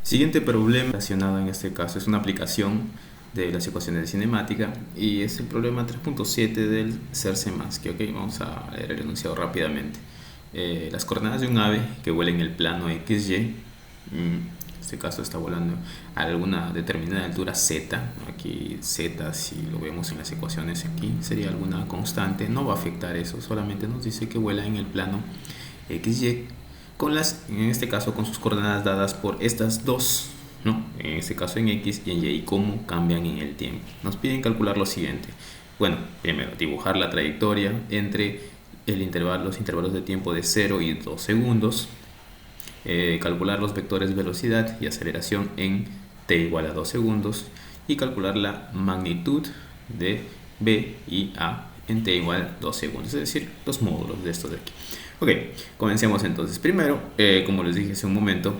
Siguiente problema relacionado en este caso es una aplicación de las ecuaciones de cinemática y es el problema 3.7 del CERCE+, que vamos a leer el enunciado rápidamente. Las coordenadas de un ave que vuela en el plano XY, en este caso está volando a alguna determinada altura z, aquí z, si lo vemos en las ecuaciones aquí, sería alguna constante, no va a afectar eso, solamente nos dice que vuela en el plano XY en este caso con sus coordenadas dadas por estas dos, ¿no? En este caso en X y en Y, cómo cambian en el tiempo. Nos piden calcular lo siguiente. Bueno, primero dibujar la trayectoria entre los intervalos de tiempo de 0 y 2 segundos, calcular los vectores velocidad y aceleración en t igual a 2 segundos y calcular la magnitud de b y a en t igual a 2 segundos, es decir, los módulos de estos de aquí. Ok, comencemos entonces. Primero, como les dije hace un momento,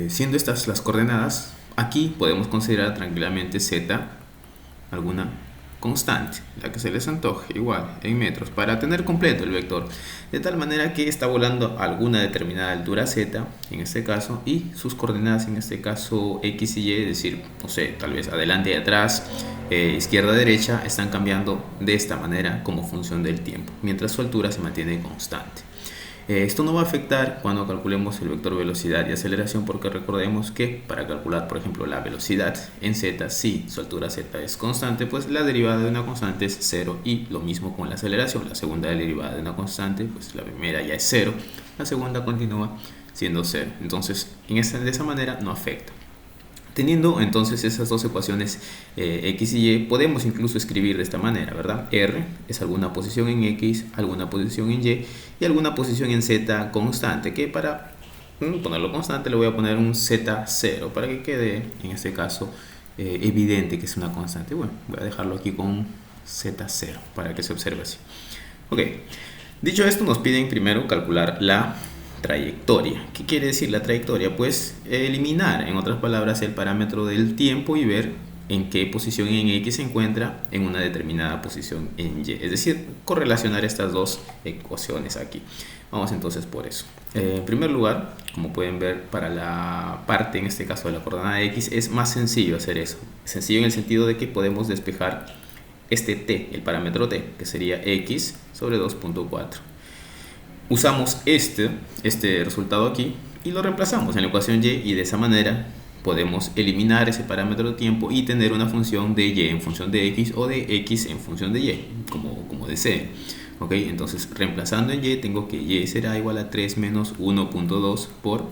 siendo estas las coordenadas, aquí podemos considerar tranquilamente z alguna constante, la que se les antoje, igual en metros, para tener completo el vector, de tal manera que está volando a alguna determinada altura z, en este caso, y sus coordenadas, en este caso x y y, es decir, no sé, tal vez adelante y atrás, izquierda derecha, están cambiando de esta manera como función del tiempo, mientras su altura se mantiene constante. Esto no va a afectar cuando calculemos el vector velocidad y aceleración, porque recordemos que para calcular, por ejemplo, la velocidad en z, si su altura z es constante, pues la derivada de una constante es 0, y lo mismo con la aceleración. La segunda derivada de una constante, pues la primera ya es 0, la segunda continúa siendo 0. Entonces, de esa manera no afecta. Teniendo entonces esas dos ecuaciones x y y, podemos incluso escribir de esta manera, ¿verdad? R es alguna posición en x, alguna posición en y y alguna posición en z constante, que para ponerlo constante le voy a poner un z0 para que quede, en este caso, evidente que es una constante. Bueno, voy a dejarlo aquí con z0 para que se observe así. Ok, dicho esto, nos piden primero calcular la trayectoria. ¿Qué quiere decir la trayectoria? Pues eliminar, en otras palabras, el parámetro del tiempo y ver en qué posición en X se encuentra en una determinada posición en Y. Es decir, correlacionar estas dos ecuaciones aquí. Vamos entonces por eso. En primer lugar, como pueden ver, para la parte, en este caso de la coordenada X, es más sencillo hacer eso. Sencillo en el sentido de que podemos despejar este t, el parámetro t, que sería X sobre 2.4. Usamos este resultado aquí y lo reemplazamos en la ecuación y, y de esa manera podemos eliminar ese parámetro de tiempo y tener una función de y en función de x o de x en función de y, como deseen. ¿Ok? Entonces, reemplazando en y, tengo que y será igual a 3 menos 1.2 por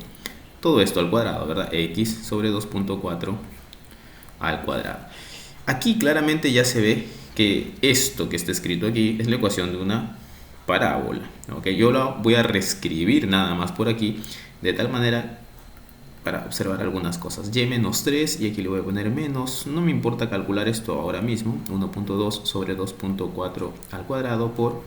todo esto al cuadrado, ¿verdad? X sobre 2.4 al cuadrado. Aquí claramente ya se ve que esto que está escrito aquí es la ecuación de una parábola. ¿Okay? Yo la voy a reescribir nada más por aquí, de tal manera para observar algunas cosas. Y menos 3, y aquí le voy a poner menos, no me importa calcular esto ahora mismo, 1.2 sobre 2.4 al cuadrado por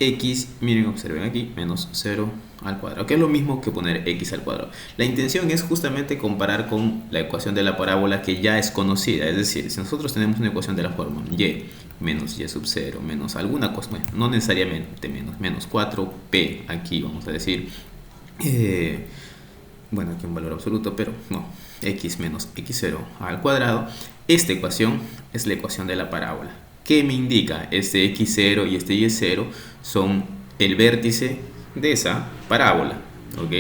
x, miren, observen aquí, menos 0 al cuadrado, que es lo mismo que poner x al cuadrado. La intención es justamente comparar con la ecuación de la parábola, que ya es conocida. Es decir, si nosotros tenemos una ecuación de la forma y menos y sub 0 menos alguna cosa, bueno, no necesariamente menos 4p, aquí vamos a decir, bueno, aquí un valor absoluto, pero no, x menos x0 al cuadrado. Esta ecuación es la ecuación de la parábola. ¿Qué me indica? Este x0 y este y0 son el vértice de esa parábola, ¿ok?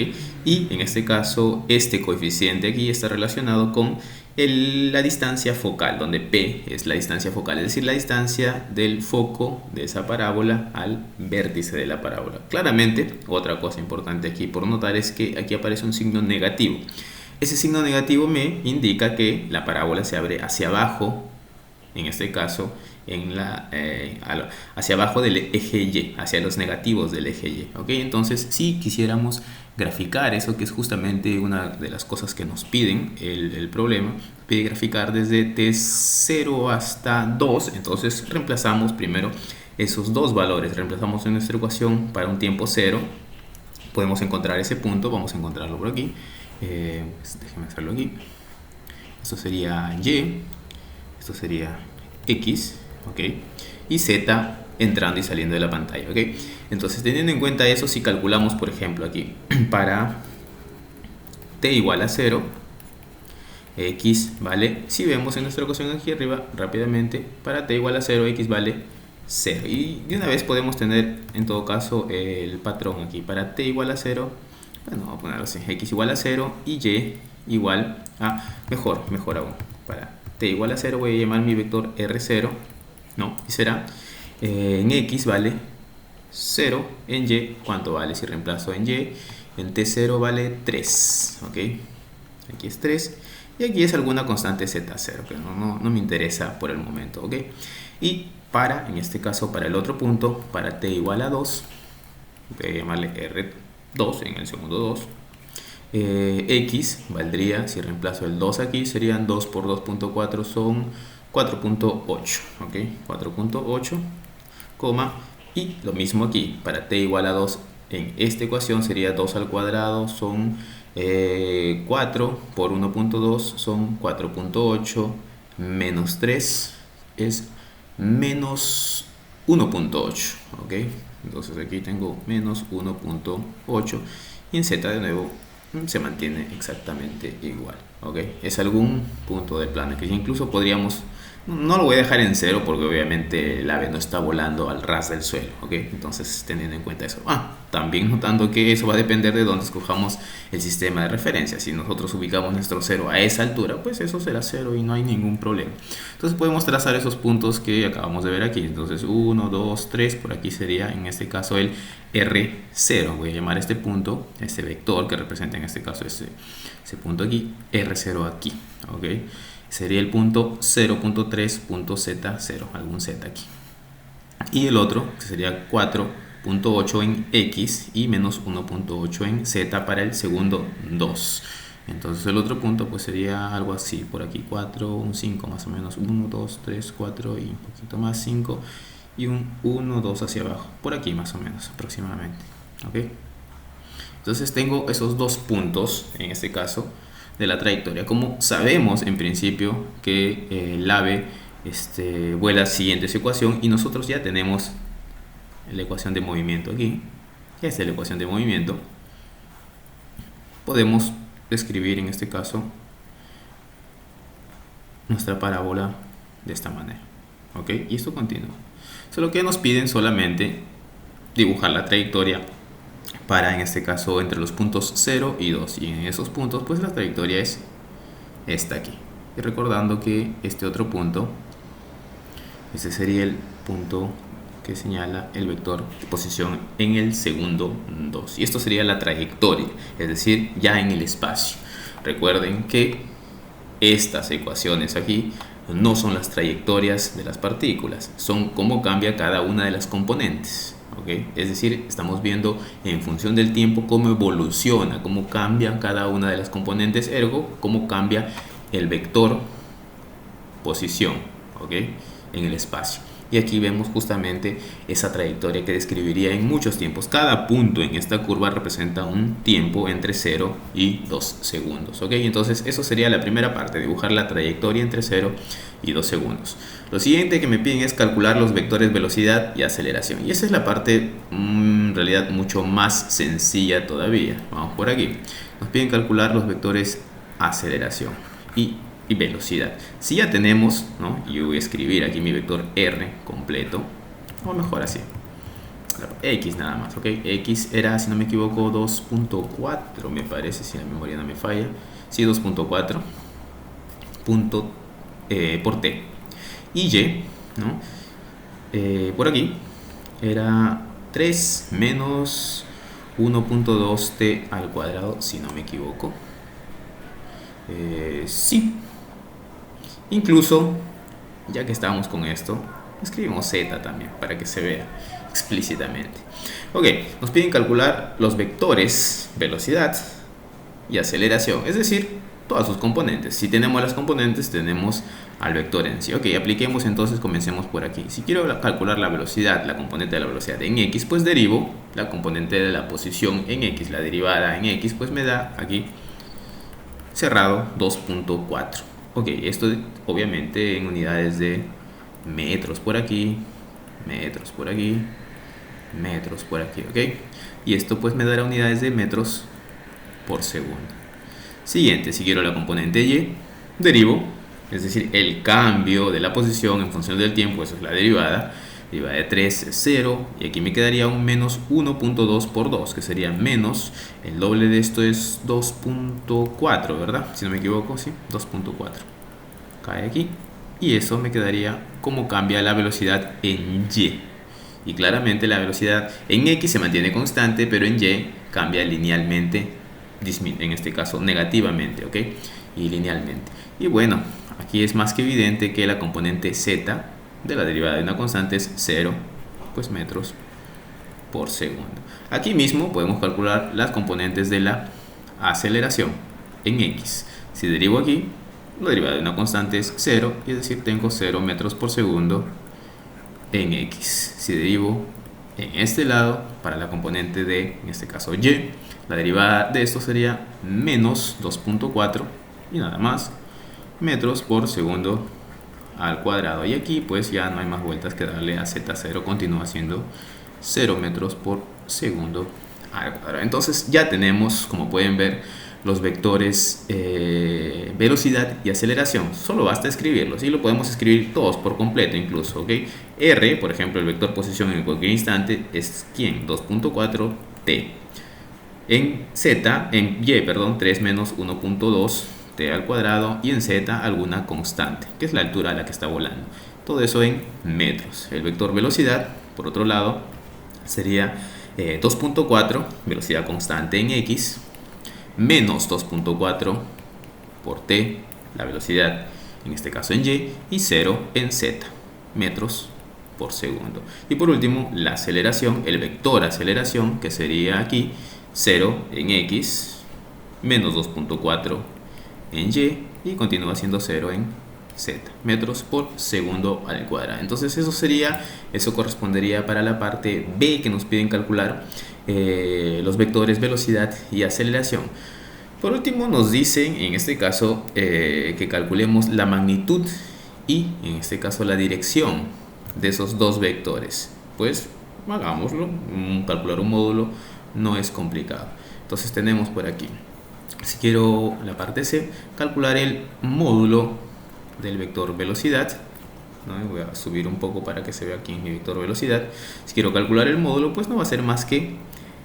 Y en este caso, este coeficiente aquí está relacionado con la distancia focal, donde p es la distancia focal, es decir, la distancia del foco de esa parábola al vértice de la parábola. Claramente, otra cosa importante aquí por notar es que aquí aparece un signo negativo. Ese signo negativo me indica que la parábola se abre hacia abajo, en este caso, hacia abajo del eje Y, hacia los negativos del eje Y. ¿Ok? Entonces, si quisiéramos graficar eso, que es justamente una de las cosas que nos piden el problema, pide graficar desde t0 hasta 2, entonces reemplazamos primero esos dos valores, reemplazamos en nuestra ecuación para un tiempo 0, podemos encontrar ese punto, vamos a encontrarlo por aquí, déjenme hacerlo aquí, esto sería Y, esto sería X, ¿ok? Y Z entrando y saliendo de la pantalla, ¿ok? Entonces, teniendo en cuenta eso, si calculamos, por ejemplo, aquí, para t igual a 0, x vale, si vemos en nuestra ecuación aquí arriba rápidamente, para t igual a 0, x vale 0. Y de una vez podemos tener en todo caso el patrón aquí. Para t igual a 0, bueno, vamos a ponerlo así, x igual a 0 y y igual a, mejor aún, para t igual a 0 voy a llamar mi vector r0, ¿no? Y será en x vale 0, en y, ¿cuánto vale? Si reemplazo en y, en t0 vale 3, ¿ok? Aquí es 3 y aquí es alguna constante z0, que no me interesa por el momento, ¿ok? Y para, en este caso, para el otro punto, para t igual a 2, voy a llamarle r2 en el segundo 2, x valdría, si reemplazo el 2 aquí, serían 2 por 2.4 son 4.8, ¿ok? 4.8, coma, y lo mismo aquí, para t igual a 2 en esta ecuación sería 2 al cuadrado, son 4 por 1.2 son 4.8, menos 3 es menos 1.8, ¿ok? Entonces aquí tengo menos 1.8 y en z de nuevo se mantiene exactamente igual, ¿ok? Es algún punto del plano que incluso podríamos, no lo voy a dejar en 0 porque obviamente el ave no está volando al ras del suelo, ¿ok? Entonces teniendo en cuenta eso, también notando que eso va a depender de dónde escojamos el sistema de referencia. Si nosotros ubicamos nuestro 0 a esa altura, pues eso será 0 y no hay ningún problema. Entonces podemos trazar esos puntos que acabamos de ver aquí. Entonces 1, 2, 3, por aquí sería en este caso el R0. Voy a llamar este punto, este vector que representa en este caso ese punto aquí, R0 aquí, ¿ok? Sería el punto 0.3.z0, algún z aquí. Y el otro, que sería 4.8 en x y menos 1.8 en z para el segundo 2. Entonces el otro punto pues sería algo así, por aquí 4, un 5 más o menos, 1, 2, 3, 4 y un poquito más 5 y un 1, 2 hacia abajo, por aquí más o menos aproximadamente, ¿ok? Entonces tengo esos dos puntos en este caso de la trayectoria. Como sabemos en principio que el ave vuela siguiendo esa ecuación y nosotros ya tenemos la ecuación de movimiento aquí, esta es la ecuación de movimiento, podemos escribir en este caso nuestra parábola de esta manera, ¿ok? Y esto continúa. Solo que nos piden solamente dibujar la trayectoria para, en este caso, entre los puntos 0 y 2, y en esos puntos pues la trayectoria es esta aquí. Y recordando que este otro punto, este sería el punto que señala el vector de posición en el segundo 2, y esto sería la trayectoria, es decir, ya en el espacio. Recuerden que estas ecuaciones aquí no son las trayectorias de las partículas, son cómo cambia cada una de las componentes, ¿ok? Es decir, estamos viendo en función del tiempo cómo evoluciona, cómo cambian cada una de las componentes, ergo, cómo cambia el vector posición, ¿ok? En el espacio. Y aquí vemos justamente esa trayectoria que describiría en muchos tiempos. Cada punto en esta curva representa un tiempo entre 0 y 2 segundos. ¿Ok? Entonces eso sería la primera parte, dibujar la trayectoria entre 0 y 2 segundos. Lo siguiente que me piden es calcular los vectores velocidad y aceleración. Y esa es la parte en realidad mucho más sencilla todavía. Vamos por aquí. Nos piden calcular los vectores aceleración y velocidad. Si ya tenemos, ¿no? Yo voy a escribir aquí mi vector R completo, o mejor así, X nada más, ¿ok? X era, si no me equivoco, 2.4, me parece, si la memoria no me falla. Sí, 2.4 por T. Y Y, ¿no? Por aquí era 3 menos 1.2T al cuadrado, si no me equivoco. Sí. Incluso, ya que estábamos con esto, escribimos z también para que se vea explícitamente. Ok, nos piden calcular los vectores velocidad y aceleración, es decir, todas sus componentes. Si tenemos las componentes, tenemos al vector en sí. Ok, apliquemos entonces, comencemos por aquí. Si quiero calcular la velocidad, la componente de la velocidad en x, pues derivo la componente de la posición en x, la derivada en x, pues me da aquí cerrado 2.4. Ok, esto obviamente en unidades de metros por aquí, metros por aquí, metros por aquí, ok. Y esto pues me dará unidades de metros por segundo. Siguiente, si quiero la componente y, derivo, es decir, el cambio de la posición en función del tiempo, eso es la derivada. Derivada de 3 es 0, y aquí me quedaría un menos 1.2 por 2, que sería menos, el doble de esto es 2.4, ¿verdad? Si no me equivoco, sí, 2.4. Cae aquí, y eso me quedaría como cambia la velocidad en y. Y claramente la velocidad en x se mantiene constante, pero en y cambia linealmente, en este caso negativamente, ¿ok? Y linealmente. Y bueno, aquí es más que evidente que la componente z de la derivada de una constante es 0, pues metros por segundo. Aquí mismo podemos calcular las componentes de la aceleración en x. Si derivo aquí, la derivada de una constante es 0, y es decir, tengo 0 metros por segundo en x. Si derivo en este lado, para la componente de, en este caso, y, la derivada de esto sería menos 2.4 y nada más metros por segundo al cuadrado. Y aquí pues ya no hay más vueltas que darle a z0, continúa siendo 0 metros por segundo al cuadrado. Entonces ya tenemos, como pueden ver, los vectores velocidad y aceleración. Solo basta escribirlos, y lo podemos escribir todos por completo incluso, ¿ok? R, por ejemplo, el vector posición en cualquier instante es ¿quién? 2.4 t. En z, en y, perdón, 3 menos 1.2 t al cuadrado, y en z alguna constante, que es la altura a la que está volando. Todo eso en metros. El vector velocidad, por otro lado, sería 2.4, velocidad constante en x, menos 2.4 por t, la velocidad en este caso en y 0 en z, metros por segundo. Y por último, la aceleración, el vector aceleración, que sería aquí 0 en x, menos 2.4 en y continúa siendo 0 en z, metros por segundo al cuadrado. Entonces eso correspondería para la parte B, que nos piden calcular los vectores velocidad y aceleración. Por último nos dicen en este caso que calculemos la magnitud y en este caso la dirección de esos dos vectores. Pues hagámoslo, calcular un módulo no es complicado. Entonces tenemos por aquí, si quiero la parte C, calcular el módulo del vector velocidad, ¿no? Voy a subir un poco para que se vea aquí en mi vector velocidad. Si quiero calcular el módulo, pues no va a ser más que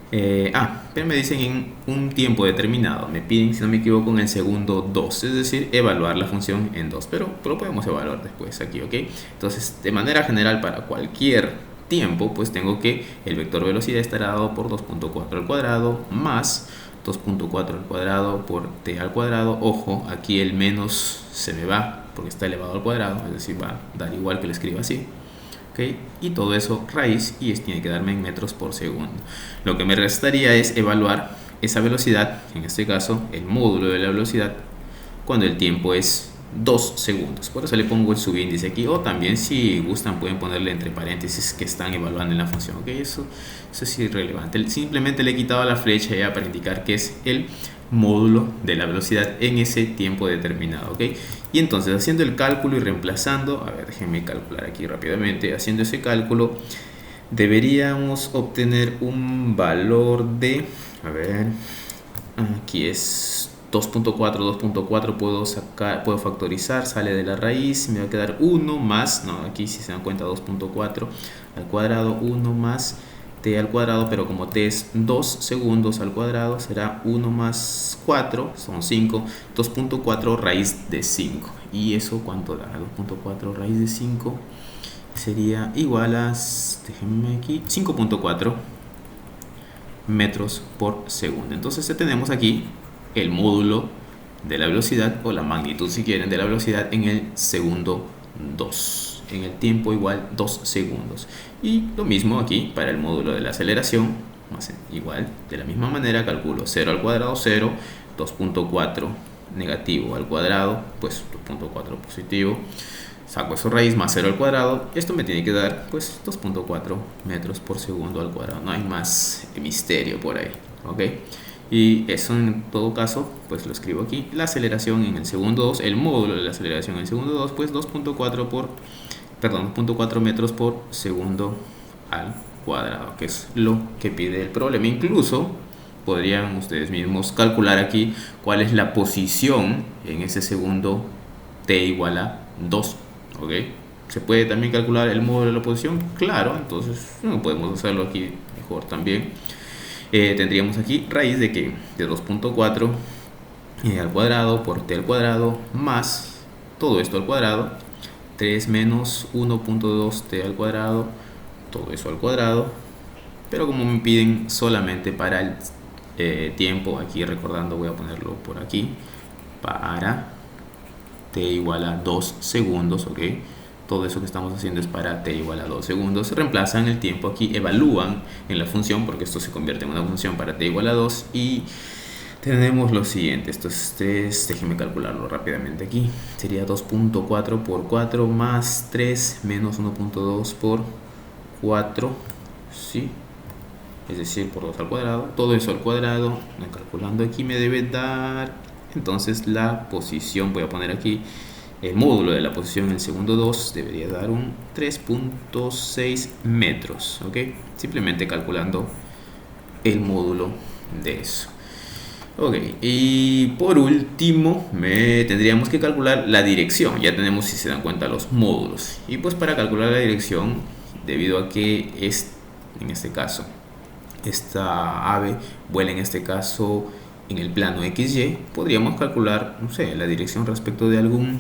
pero me dicen en un tiempo determinado, me piden, si no me equivoco, en el segundo 2, es decir, evaluar la función en 2, pero lo podemos evaluar después aquí, ¿ok? Entonces, de manera general, para cualquier tiempo, pues tengo que el vector velocidad estará dado por 2.4 al cuadrado más 2.4 al cuadrado por t al cuadrado. Ojo, aquí el menos se me va porque está elevado al cuadrado, es decir, va a dar igual que lo escriba así. ¿Okay? Y todo eso raíz, y tiene que darme en metros por segundo. Lo que me restaría es evaluar esa velocidad, en este caso el módulo de la velocidad, cuando el tiempo es 2 segundos. Por eso le pongo el subíndice aquí, o también si gustan pueden ponerle entre paréntesis que están evaluando en la función. ¿Okay? Eso es irrelevante, simplemente le he quitado la flecha ya para indicar que es el módulo de la velocidad en ese tiempo determinado, ¿ok? Y entonces, haciendo el cálculo y reemplazando, a ver, déjenme calcular aquí rápidamente, haciendo ese cálculo deberíamos obtener un valor de, a ver, aquí es 2.4 puedo factorizar, sale de la raíz, me va a quedar 1 más, no, aquí si se dan cuenta 2.4 al cuadrado, 1 más t al cuadrado, pero como t es 2 segundos al cuadrado, será 1 más 4, son 5, 2.4 raíz de 5. ¿Y eso cuánto da? 2.4 raíz de 5 sería igual a, déjenme aquí, 5.4 metros por segundo. Entonces tenemos aquí el módulo de la velocidad, o la magnitud si quieren de la velocidad, en el segundo 2. En el tiempo igual 2 segundos. Y lo mismo aquí para el módulo de la aceleración, igual de la misma manera calculo 0 al cuadrado 0, 2.4 negativo al cuadrado, pues 2.4 positivo, saco eso raíz más 0 al cuadrado, esto me tiene que dar pues 2.4 metros por segundo al cuadrado. No hay más misterio por ahí, ¿ok? Y eso en todo caso pues lo escribo aquí, la aceleración en el segundo 2, el módulo de la aceleración en el segundo 2, pues 2.4 metros por segundo al cuadrado, que es lo que pide el problema. Incluso podrían ustedes mismos calcular aquí cuál es la posición en ese segundo t igual a 2, ¿ok? ¿Se puede también calcular el módulo de la posición? Claro, entonces podemos hacerlo aquí mejor también. Tendríamos aquí raíz de que de 2.4 al cuadrado por t al cuadrado más todo esto al cuadrado, 3 menos 1.2 t al cuadrado, todo eso al cuadrado. Pero como me piden solamente para el tiempo, aquí recordando voy a ponerlo por aquí, para t igual a 2 segundos, ¿ok? Todo eso que estamos haciendo es para t igual a 2 segundos. Reemplazan el tiempo aquí, evalúan en la función, porque esto se convierte en una función para t igual a 2. Y tenemos lo siguiente, esto es 3, déjenme calcularlo rápidamente aquí. Sería 2.4 por 4 más 3 menos 1.2 por 4, ¿sí? Es decir, por 2 al cuadrado. Todo eso al cuadrado, calculando aquí me debe dar, entonces la posición, voy a poner aquí el módulo de la posición en el segundo 2, debería dar un 3.6 metros, ¿ok? Simplemente calculando el módulo de eso. Ok, y por último tendríamos que calcular la dirección. Ya tenemos, si se dan cuenta, los módulos. Y pues para calcular la dirección, debido a que en este caso esta ave vuela en este caso en el plano XY, podríamos calcular, no sé, la dirección respecto de algún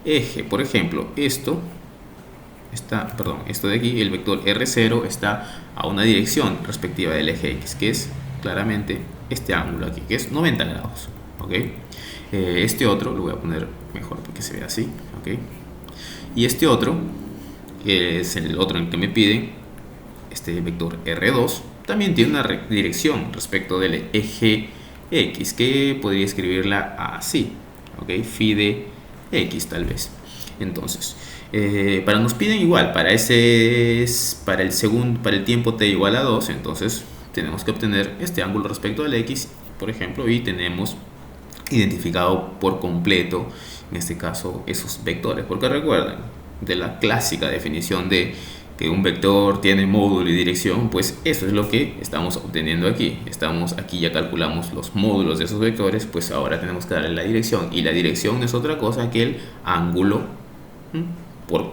eje. Por ejemplo, esto de aquí, el vector R0 está a una dirección respectiva del eje X, que es claramente este ángulo aquí, que es 90 grados, ¿ok? Este otro lo voy a poner mejor porque se ve así, ¿ok? Y este otro, que es el otro en el que me piden, este vector R2, también tiene una dirección respecto del eje X, que podría escribirla así, ¿ok? Phi de X tal vez. Entonces, nos piden igual, para el tiempo t igual a 2, entonces tenemos que obtener este ángulo respecto al X, por ejemplo, y tenemos identificado por completo, en este caso, esos vectores, porque recuerden de la clásica definición de que un vector tiene módulo y dirección, pues eso es lo que estamos obteniendo aquí. Ya calculamos los módulos de esos vectores, pues ahora tenemos que darle la dirección, y la dirección no es otra cosa que el ángulo por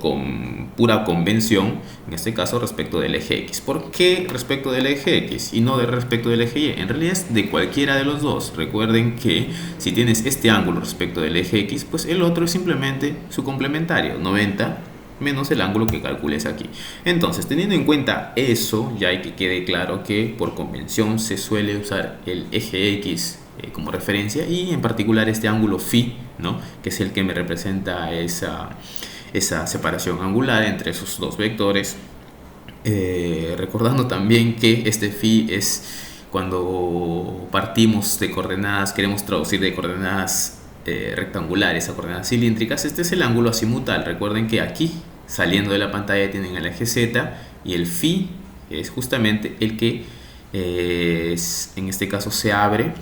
pura convención, en este caso respecto del eje X. ¿Por qué respecto del eje X y no respecto del eje Y? En realidad es de cualquiera de los dos. Recuerden que si tienes este ángulo respecto del eje X, pues el otro es simplemente su complementario, 90 menos el ángulo que calcules aquí. Entonces, teniendo en cuenta eso, ya hay que quede claro que por convención se suele usar el eje X como referencia, y en particular este ángulo phi, ¿no? Que es el que me representa esa separación angular entre esos dos vectores. Recordando también que este phi es cuando partimos de coordenadas, queremos traducir de coordenadas rectangulares a coordenadas cilíndricas. Este es el ángulo azimutal. Recuerden que aquí, saliendo de la pantalla, tienen el eje Z, y el phi es justamente el que en este caso se abre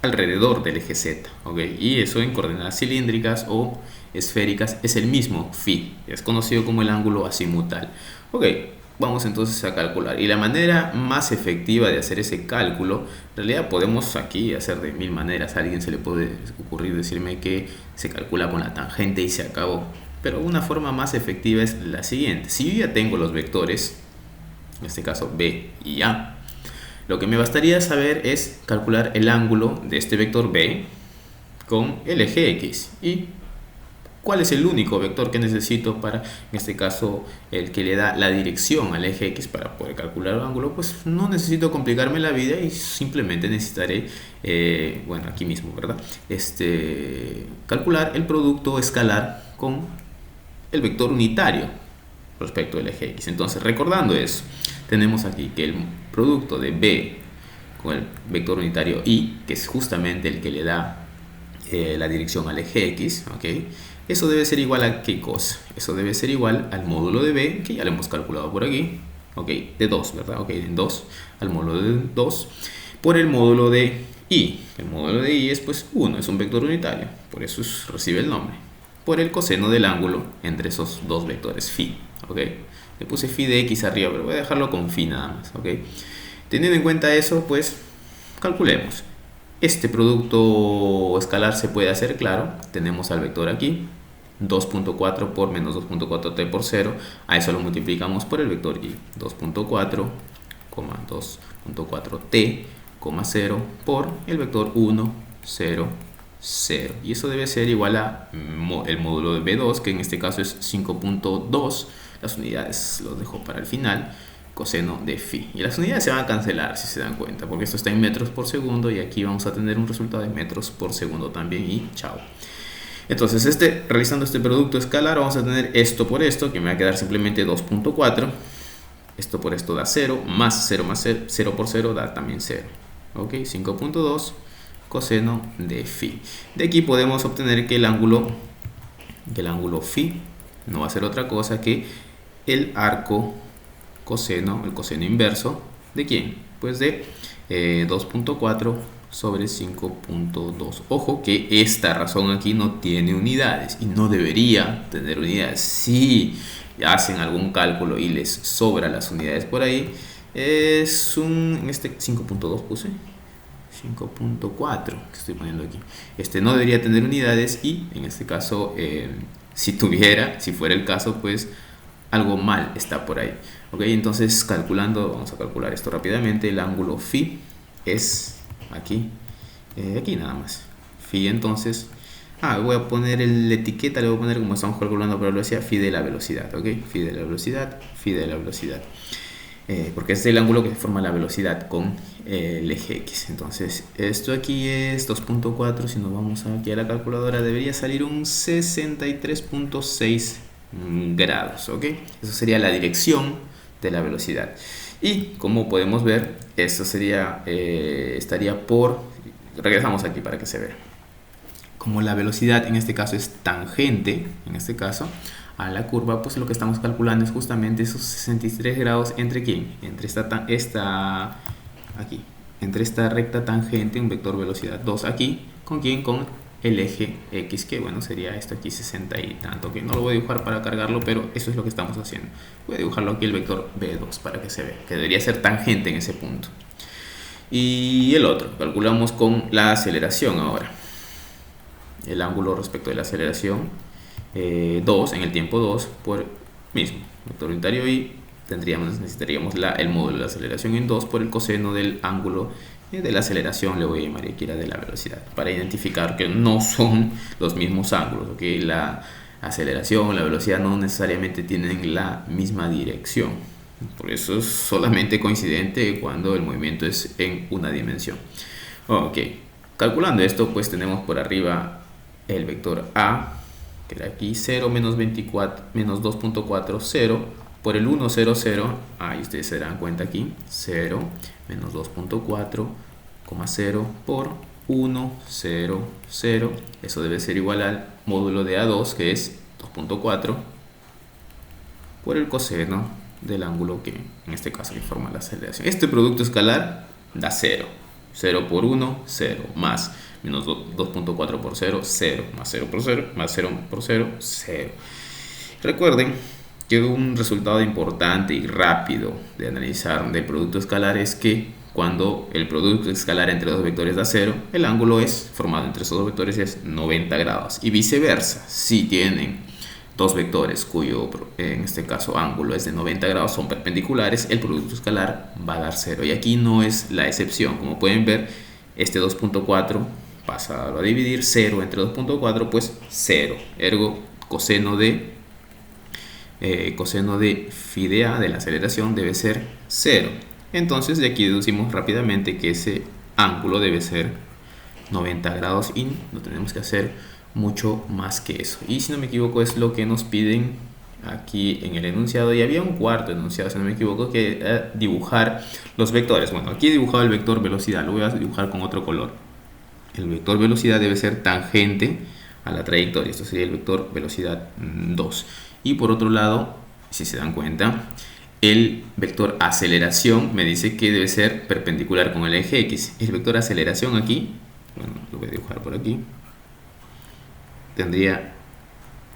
alrededor del eje Z, ¿ok? Y eso en coordenadas cilíndricas o esféricas es el mismo phi, es conocido como el ángulo azimutal. Ok, vamos entonces a calcular, y la manera más efectiva de hacer ese cálculo, en realidad podemos aquí hacer de mil maneras. A alguien se le puede ocurrir decirme que se calcula con la tangente y se acabó, pero una forma más efectiva es la siguiente. Si yo ya tengo los vectores, en este caso B y A, lo que me bastaría saber es calcular el ángulo de este vector B con el eje X. ¿Y cuál es el único vector que necesito para, en este caso, el que le da la dirección al eje X para poder calcular el ángulo? Pues no necesito complicarme la vida y simplemente necesitaré, bueno, aquí mismo, ¿verdad? Calcular el producto escalar con el vector unitario respecto del eje X. Entonces, recordando eso, tenemos aquí que el producto de B con el vector unitario Y, que es justamente el que le da la dirección al eje X, ¿ok? Eso debe ser igual a ¿qué cosa? Eso debe ser igual al módulo de B, que ya lo hemos calculado por aquí, ¿ok? De 2, ¿verdad? Ok, en 2, al módulo de 2, por el módulo de Y. El módulo de Y es pues 1, es un vector unitario, por eso recibe el nombre, por el coseno del ángulo entre esos dos vectores phi, ¿ok? Le puse phi de X arriba, pero voy a dejarlo con phi nada más, ¿ok? Teniendo en cuenta eso, pues calculemos. Este producto escalar se puede hacer, claro. Tenemos al vector aquí, 2.4 por menos 2.4t por 0. A eso lo multiplicamos por el vector y 2.4, 2.4t, 0 por el vector 1, 0, 0. Y eso debe ser igual a el módulo de B2, que en este caso es 5.2. Las unidades los dejo para el final. Coseno de phi. Y las unidades se van a cancelar, si se dan cuenta, porque esto está en metros por segundo y aquí vamos a tener un resultado de metros por segundo también, y chao. Entonces, realizando este producto escalar, vamos a tener esto por esto, que me va a quedar simplemente 2.4. Esto por esto da 0, más 0 más 0, 0 por 0 da también 0. Ok, 5.2 coseno de phi. De aquí podemos obtener que el ángulo phi no va a ser otra cosa que el arco coseno, el coseno inverso, ¿de quién? Pues de 2.4 sobre 5.2. Ojo que esta razón aquí no tiene unidades y no debería tener unidades. Si hacen algún cálculo y les sobra las unidades por ahí, es en este 5.2 puse 5.4 que estoy poniendo aquí. No debería tener unidades y en este caso, si fuera el caso, pues algo mal está por ahí. Ok, entonces vamos a calcular esto rápidamente. El ángulo phi es aquí nada más. Phi, entonces, voy a poner la etiqueta, le voy a poner, como estamos calculando por la velocidad, phi de la velocidad. Ok, phi de la velocidad, phi de la velocidad. Porque es el ángulo que forma la velocidad con el eje X. Entonces, esto aquí es 2.4. Si nos vamos aquí a la calculadora, debería salir un 63.6 grados. Ok, eso sería la dirección de la velocidad. Y como podemos ver, esto estaría por... Regresamos aquí para que se vea. Como la velocidad en este caso es tangente, en este caso, a la curva, pues lo que estamos calculando es justamente esos 63 grados entre quién, entre entre esta recta tangente, un vector velocidad 2 aquí, ¿con quién? Con el eje X, que bueno, sería esto aquí 60 y tanto, que no lo voy a dibujar para cargarlo, pero eso es lo que estamos haciendo. Voy a dibujarlo aquí el vector B2 para que se vea, que debería ser tangente en ese punto. Y el otro, calculamos con la aceleración ahora. El ángulo respecto de la aceleración 2 en el tiempo 2 por mismo vector unitario, y necesitaríamos el módulo de la aceleración en 2 por el coseno del ángulo de la aceleración, le voy a llamar aquí la de la velocidad, para identificar que no son los mismos ángulos. ¿Okay? La aceleración, la velocidad no necesariamente tienen la misma dirección, por eso es solamente coincidente cuando el movimiento es en una dimensión. Ok, calculando esto, pues tenemos por arriba el vector A, que era aquí 0 menos 24 menos 2.4, 0 por el 1, 0, 0. Ahí ustedes se darán cuenta aquí, 0 menos 2.4, 0 por 1, 0, 0. Eso debe ser igual al módulo de A2, que es 2.4 por el coseno del ángulo que en este caso forma la aceleración. Este producto escalar da 0. 0 por 1, 0, más menos 2.4 por 0, 0, más 0 por 0, más 0 por 0, 0. Recuerden que un resultado importante y rápido de analizar del producto escalar es que cuando el producto escalar entre dos vectores da 0, el ángulo formado entre esos dos vectores es 90 grados. Y viceversa, si tienen dos vectores cuyo en este caso ángulo es de 90 grados, son perpendiculares, el producto escalar va a dar 0. Y aquí no es la excepción. Como pueden ver, este 2.4 pasa a dividir 0 entre 2.4, pues 0. Ergo, coseno de phi de A, de la aceleración, debe ser 0. Entonces de aquí deducimos rápidamente que ese ángulo debe ser 90 grados y no tenemos que hacer mucho más que eso. Y si no me equivoco es lo que nos piden aquí en el enunciado, y había un cuarto enunciado, si no me equivoco, que dibujar los vectores. Bueno, aquí he dibujado el vector velocidad, lo voy a dibujar con otro color. El vector velocidad debe ser tangente a la trayectoria, esto sería el vector velocidad 2. Y por otro lado, si se dan cuenta, el vector aceleración me dice que debe ser perpendicular con el eje X. El vector aceleración aquí, bueno, lo voy a dibujar por aquí, tendría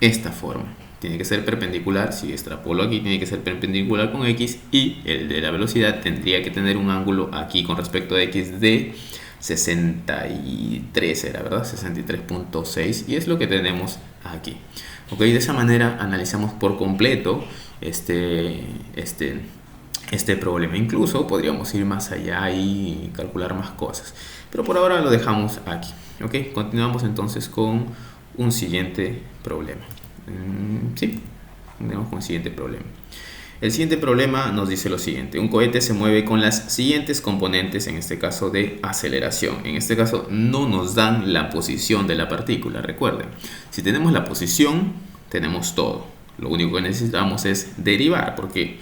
esta forma. tiene que ser perpendicular, si extrapolo aquí tiene que ser perpendicular con X, y el de la velocidad tendría que tener un ángulo aquí con respecto a X de 63, era verdad, 63.6, y es lo que tenemos aquí. Ok, de esa manera analizamos por completo este problema. Incluso podríamos ir más allá y calcular más cosas, pero por ahora lo dejamos aquí. Ok, continuamos entonces con un siguiente problema. Sí, continuamos con el siguiente problema. El siguiente problema nos dice lo siguiente: un cohete se mueve con las siguientes componentes, en este caso de aceleración. En este caso no nos dan la posición de la partícula. Recuerden, si tenemos la posición, tenemos todo. Lo único que necesitamos es derivar, porque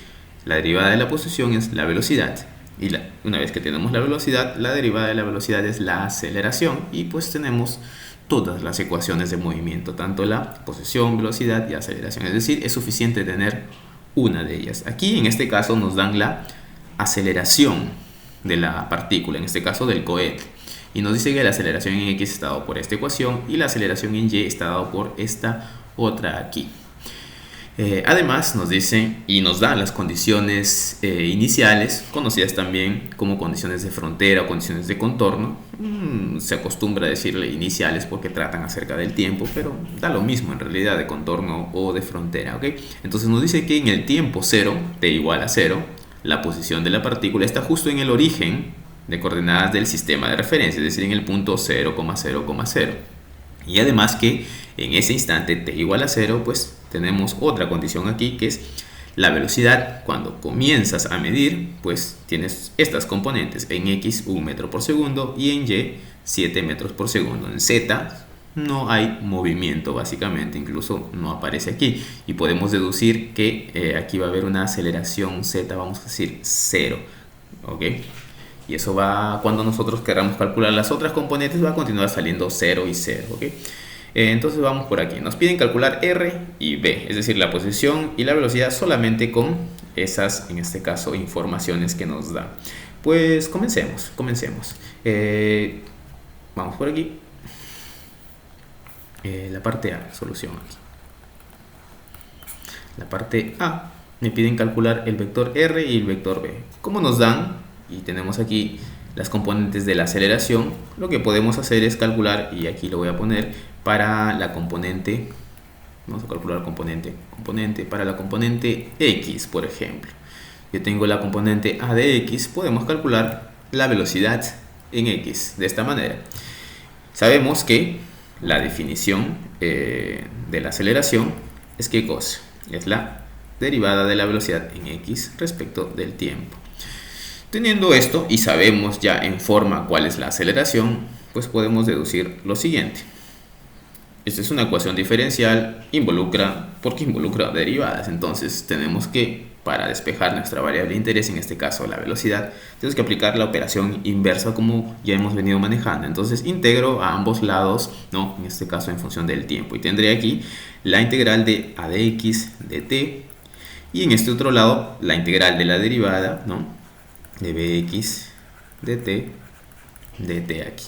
la derivada de la posición es la velocidad. Y una vez que tenemos la velocidad, la derivada de la velocidad es la aceleración. Y pues tenemos todas las ecuaciones de movimiento, tanto la posición, velocidad y aceleración. Es decir, es suficiente tener una de ellas. Aquí en este caso nos dan la aceleración de la partícula, en este caso del cohete. Y nos dice que la aceleración en X está dado por esta ecuación y la aceleración en Y está dado por esta otra aquí. Además nos dice y nos da las condiciones iniciales, conocidas también como condiciones de frontera o condiciones de contorno. Se acostumbra a decirle iniciales porque tratan acerca del tiempo, pero da lo mismo en realidad, de contorno o de frontera. ¿Okay? Entonces nos dice que en el tiempo 0, t igual a 0, la posición de la partícula está justo en el origen de coordenadas del sistema de referencia, es decir, en el punto 0,0,0. Y además que en ese instante t igual a 0, pues tenemos otra condición aquí, que es la velocidad. Cuando comienzas a medir, pues tienes estas componentes: en X 1 metro por segundo y en Y 7 metros por segundo. En Z no hay movimiento, básicamente, incluso no aparece aquí, y podemos deducir que aquí va a haber una aceleración Z, vamos a decir 0. ¿Ok? Y eso va, cuando nosotros queramos calcular las otras componentes, va a continuar saliendo 0 y 0. ¿Ok? Entonces vamos por aquí. Nos piden calcular R y B, es decir, la posición y la velocidad, solamente con esas, en este caso, informaciones que nos da. Pues comencemos. Vamos por aquí. La parte A, solución aquí. La parte A, me piden calcular el vector R y el vector B. ¿Cómo nos dan? Y tenemos aquí las componentes de la aceleración. Lo que podemos hacer es calcular, y aquí lo voy a poner, para la componente, vamos a calcular componente para la componente X, por ejemplo. Yo tengo la componente A de X, podemos calcular la velocidad en X de esta manera. Sabemos que la definición de la aceleración es ¿qué cosa? Es la derivada de la velocidad en X respecto del tiempo. Teniendo esto y sabemos ya en forma cuál es la aceleración, pues podemos deducir lo siguiente. Esta es una ecuación diferencial, porque involucra derivadas. Entonces tenemos que, para despejar nuestra variable de interés, en este caso la velocidad, tenemos que aplicar la operación inversa como ya hemos venido manejando. Entonces integro a ambos lados, ¿no? En este caso en función del tiempo, y tendré aquí la integral de a de x de t, y en este otro lado la integral de la derivada, ¿no?, de bx de t aquí.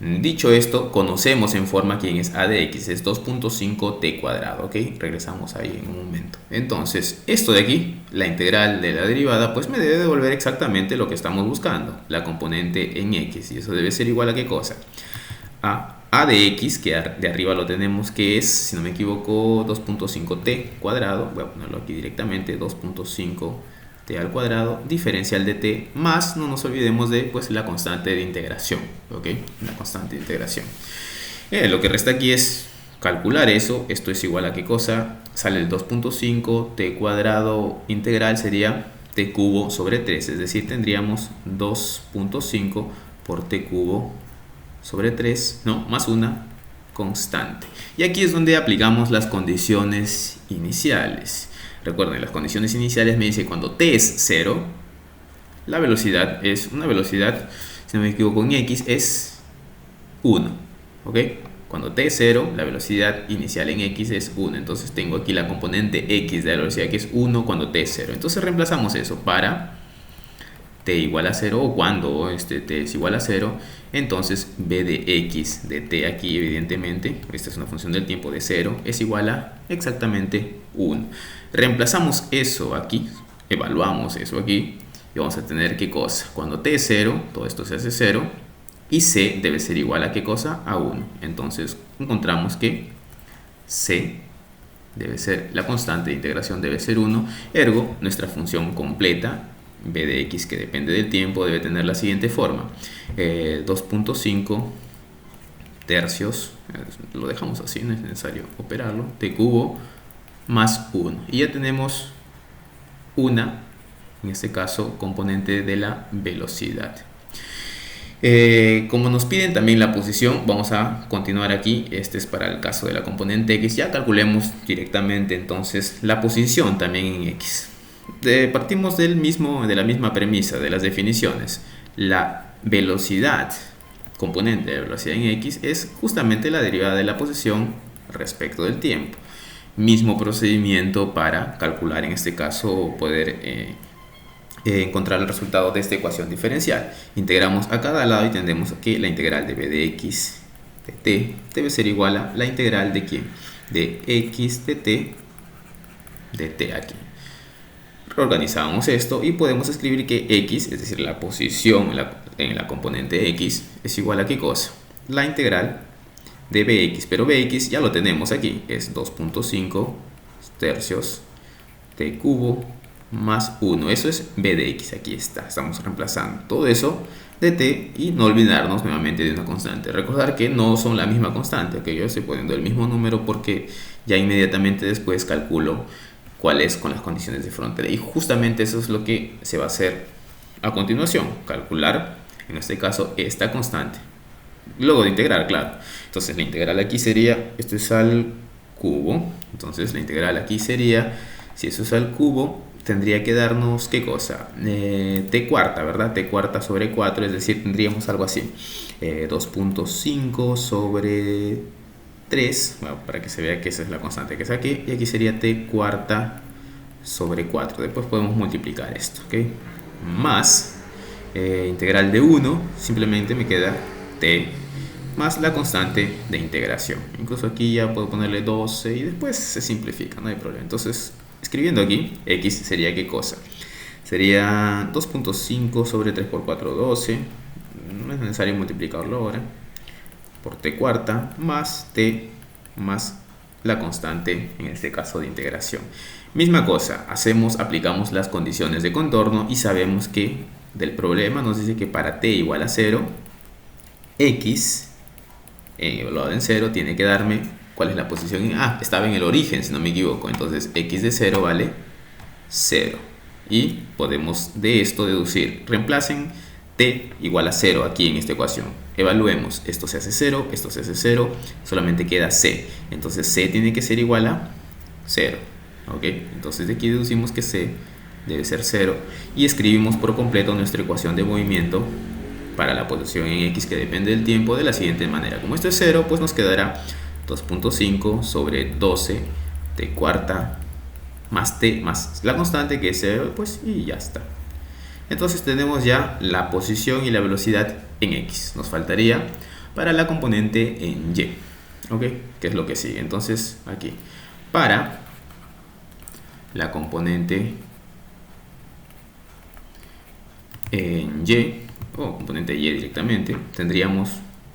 Dicho esto, conocemos en forma quién es a de x, es 2.5t cuadrado, ¿ok? Regresamos ahí en un momento. Entonces, esto de aquí, la integral de la derivada, pues me debe devolver exactamente lo que estamos buscando, la componente en x, y eso debe ser igual a ¿qué cosa? A de x, que de arriba lo tenemos, que es, si no me equivoco, 2.5t cuadrado, voy a ponerlo aquí directamente, 2.5t al cuadrado, diferencial de t, más, no nos olvidemos de, pues, la constante de integración, ¿ok? La constante de integración. Lo que resta aquí es calcular eso. Esto es igual a ¿qué cosa? Sale el 2.5 t cuadrado integral, sería t cubo sobre 3, es decir, tendríamos 2.5 por t cubo sobre 3, ¿no?, más una constante. Y aquí es donde aplicamos las condiciones iniciales. Recuerden, las condiciones iniciales me dice cuando t es 0, la velocidad es una velocidad, si no me equivoco, en x es 1, ¿ok? Cuando t es 0, la velocidad inicial en x es 1. Entonces tengo aquí la componente x de la velocidad, que es 1 cuando t es 0. Entonces reemplazamos eso para t igual a 0 o cuando t es igual a 0, entonces b de x de t aquí, evidentemente, esta es una función del tiempo de 0, es igual a exactamente 1. Reemplazamos eso aquí, evaluamos eso aquí y vamos a tener ¿qué cosa? Cuando t es 0, todo esto se hace 0 y c debe ser igual a ¿qué cosa? A 1. Entonces encontramos que c debe ser, la constante de integración debe ser 1, ergo nuestra función completa b de x, que depende del tiempo, debe tener la siguiente forma: 2.5 tercios, lo dejamos así, no es necesario operarlo, t cubo más 1, y ya tenemos una, en este caso, componente de la velocidad. Como nos piden también la posición, vamos a continuar aquí. Este es para el caso de la componente x. Ya calculemos directamente entonces la posición también en x. Partimos de la misma premisa de las definiciones. La velocidad, componente de velocidad en x, es justamente la derivada de la posición respecto del tiempo. Mismo procedimiento para calcular, en este caso, poder encontrar el resultado de esta ecuación diferencial. Integramos a cada lado y tendremos que la integral de b de x de t debe ser igual a la integral de ¿quién? De x de t aquí. Reorganizamos esto y podemos escribir que x, es decir, la posición en la componente x, es igual a ¿qué cosa? La integral de bx, pero bx ya lo tenemos aquí, es 2.5 tercios t cubo más 1, eso es b de x, aquí está, estamos reemplazando todo eso de t y no olvidarnos nuevamente de una constante. Recordar que no son la misma constante, que yo estoy poniendo el mismo número porque ya inmediatamente después calculo cuál es con las condiciones de frontera, y justamente eso es lo que se va a hacer a continuación, calcular en este caso esta constante luego de integrar, claro. Entonces la integral aquí sería, esto es al cubo, entonces la integral aquí sería, si eso es al cubo, tendría que darnos ¿qué cosa? T cuarta, ¿verdad? T cuarta sobre 4, es decir, tendríamos algo así, 2.5 sobre 3, bueno, para que se vea que esa es la constante que saqué, y aquí sería t cuarta sobre 4. Después podemos multiplicar esto, ¿ok? Más integral de 1, simplemente me queda t más la constante de integración. Incluso aquí ya puedo ponerle 12 y después se simplifica, no hay problema. Entonces, escribiendo aquí, x sería ¿qué cosa? Sería 2.5 sobre 3 por 4, 12. No es necesario multiplicarlo ahora. Por t cuarta más t más la constante, en este caso de integración. Misma cosa, aplicamos las condiciones de contorno y sabemos que del problema nos dice que para t igual a 0, x evaluado en 0 tiene que darme cuál es la posición en A. Estaba en el origen, si no me equivoco. Entonces x de 0 vale 0. Y podemos de esto deducir, reemplacen t igual a 0 aquí en esta ecuación. Evaluemos, esto se hace 0, esto se hace 0, solamente queda c. Entonces c tiene que ser igual a 0. ¿Ok? Entonces de aquí deducimos que c debe ser 0 y escribimos por completo nuestra ecuación de movimiento para la posición en x que depende del tiempo de la siguiente manera. Como esto es 0, pues nos quedará 2.5 sobre 12 t cuarta más t más la constante que es 0, pues, y ya está. Entonces tenemos ya la posición y la velocidad en x. Nos faltaría para la componente en y, ¿ok? Que es lo que sigue. Entonces aquí, para la componente en y, o componente y directamente, tendríamos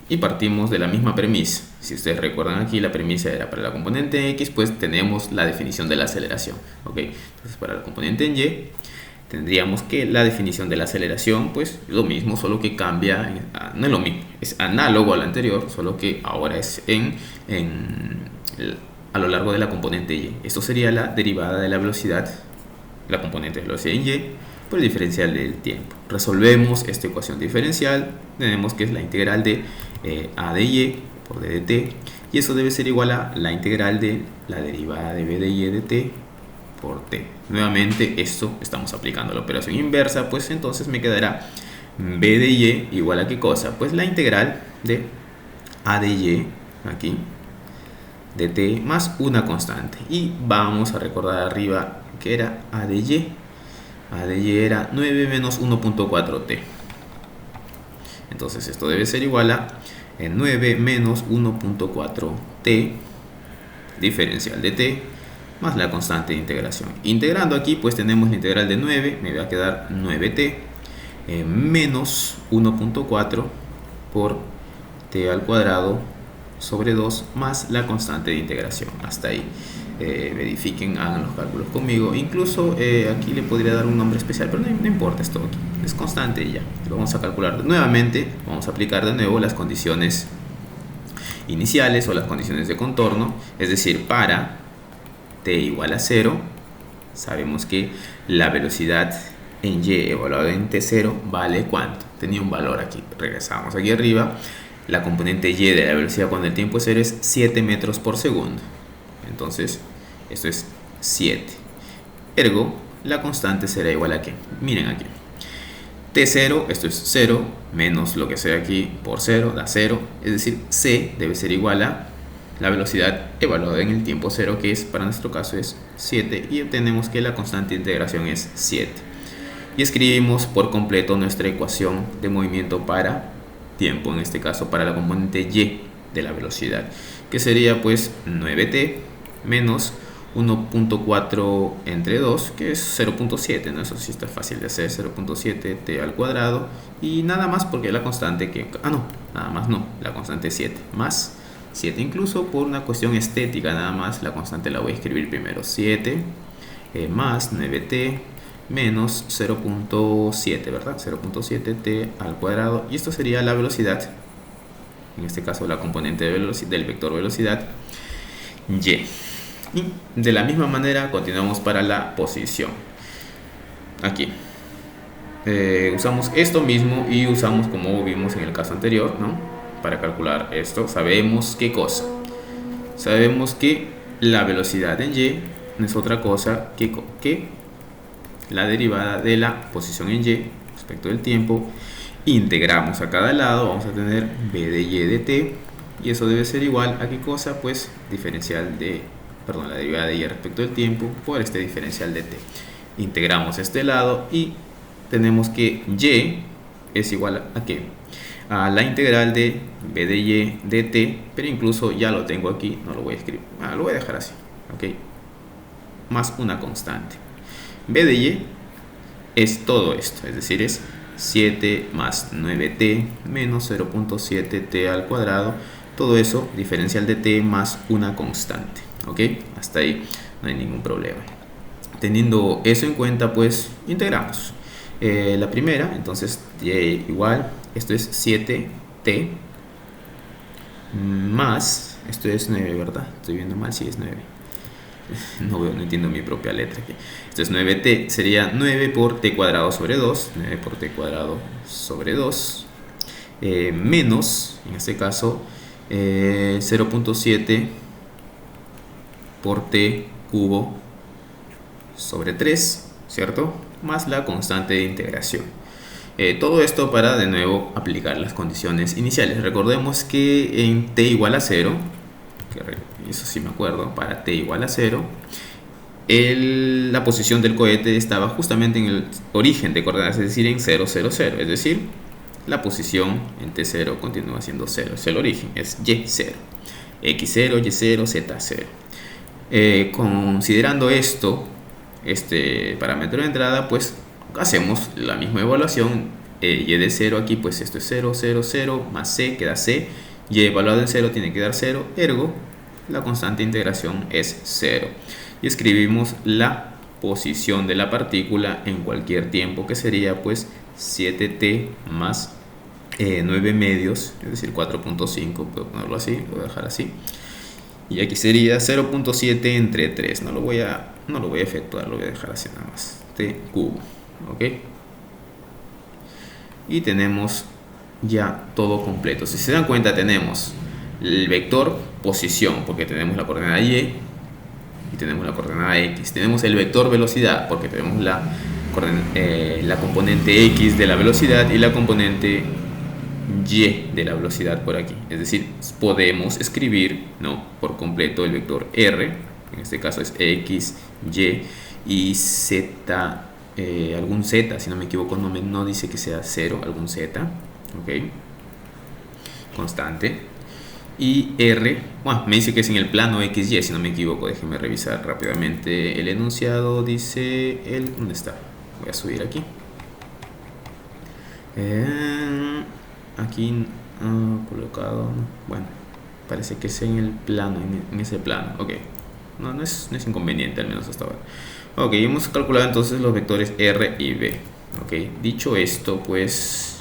y partimos de la misma premisa. Si ustedes recuerdan aquí, la premisa era para la componente x, pues tenemos la definición de la aceleración, ¿ok? Entonces para la componente en y tendríamos que la definición de la aceleración, pues lo mismo, solo que cambia, no es lo mismo, es análogo al anterior, solo que ahora es a lo largo de la componente y. Esto sería la derivada de la velocidad, la componente de velocidad en y, por el diferencial del tiempo. Resolvemos esta ecuación diferencial, tenemos que es la integral de a de y por d de t, y eso debe ser igual a la integral de la derivada de b de y de t por t. Nuevamente esto estamos aplicando la operación inversa, pues entonces me quedará b de y igual a ¿qué cosa? Pues la integral de a de y aquí de t más una constante, y vamos a recordar arriba que era a de y. A de y era 9 menos 1.4t. Entonces esto debe ser igual a 9 menos 1.4t diferencial de t más la constante de integración. Integrando aquí pues tenemos la integral de 9, me va a quedar 9t menos 1.4 por t al cuadrado sobre 2 más la constante de integración. Hasta ahí. Verifiquen, hagan los cálculos conmigo. Incluso aquí le podría dar un nombre especial, pero no importa, esto aquí es constante y ya. Lo vamos a calcular nuevamente. Vamos a aplicar de nuevo las condiciones iniciales o las condiciones de contorno. Es decir, para t igual a 0, sabemos que la velocidad en y evaluada en t0 vale ¿cuánto? Tenía un valor aquí. Regresamos aquí arriba. La componente y de la velocidad cuando el tiempo es 0 es 7 metros por segundo. Entonces, esto es 7. Ergo, la constante será igual a ¿qué? Miren aquí. T0, esto es 0, menos lo que sea aquí por 0, da 0. Es decir, C debe ser igual a la velocidad evaluada en el tiempo 0, que es, para nuestro caso, es 7. Y obtenemos que la constante de integración es 7. Y escribimos por completo nuestra ecuación de movimiento para tiempo, en este caso para la componente y de la velocidad, que sería pues 9t menos 1.4 entre 2, que es 0.7, ¿no? Eso sí está fácil de hacer, 0.7 t al cuadrado y nada más porque la constante que... nada más no, la constante es 7, más 7 incluso por una cuestión estética, nada más la constante la voy a escribir primero, 7 más 9t menos 0.7, ¿verdad? 0.7 t al cuadrado, y esto sería la velocidad, en este caso la componente de del vector velocidad y. Y de la misma manera continuamos para la posición. Aquí usamos esto mismo y usamos, como vimos en el caso anterior, ¿no? Para calcular esto sabemos qué cosa. Sabemos que la velocidad en y no es otra cosa que la derivada de la posición en y respecto del tiempo. Integramos a cada lado, vamos a tener b de y de t, y eso debe ser igual a qué cosa, pues diferencial de, la derivada de y respecto del tiempo por este diferencial de t. Integramos este lado y tenemos que y es igual a qué, a la integral de b de y de t, pero incluso ya lo tengo aquí, no lo voy a escribir, lo voy a dejar así, ok, más una constante. b de y es todo esto, es decir, es 7 más 9t menos 0.7t al cuadrado, todo eso diferencial de t más una constante, ok, hasta ahí no hay ningún problema. Teniendo eso en cuenta, pues integramos la primera, entonces y igual, esto es 7t más, esto es 9, ¿verdad? Estoy viendo mal, si es 9. No entiendo mi propia letra aquí. Esto es 9t, sería 9 por t cuadrado sobre 2, 9 por t cuadrado sobre 2, menos, en este caso, 0.7 por t cubo sobre 3, ¿cierto? Más la constante de integración. Todo esto para de nuevo aplicar las condiciones iniciales. Recordemos que en t igual a 0, eso sí me acuerdo, para t igual a 0, la posición del cohete estaba justamente en el origen de coordenadas, es decir, en 0, 0, 0. Es decir, la posición en t0 continúa siendo 0, es el origen, es y0, x0, y0, z0. Considerando esto, este parámetro de entrada, pues hacemos la misma evaluación. Y de 0 aquí, pues esto es 0, 0, 0, más c, queda c, y evaluado en 0 tiene que dar 0, ergo la constante de integración es 0. Y escribimos la posición de la partícula en cualquier tiempo, que sería pues 7t más 9 medios, es decir 4.5, puedo ponerlo así, lo voy a dejar así. Y aquí sería 0.7 entre 3, no lo voy a efectuar, lo voy a dejar así nada más, t cubo, ok. Y tenemos ya todo completo. Si se dan cuenta, tenemos el vector posición, porque tenemos la coordenada y tenemos la coordenada x. Tenemos el vector velocidad, porque tenemos la componente x de la velocidad y la componente y de la velocidad por aquí. Es decir, podemos escribir, ¿no?, por completo el vector r, en este caso es x, y z algún z, si no me equivoco, no dice que sea 0, algún z, ok, constante. Y R, bueno, me dice que es en el plano XY, si no me equivoco. Déjenme revisar rápidamente el enunciado. Dice ¿dónde está? Voy a subir aquí. Aquí colocado. Bueno, parece que es en el plano, en ese plano. Ok, no es inconveniente, al menos hasta ahora. Ok, hemos calculado entonces los vectores R y B. Ok, dicho esto, pues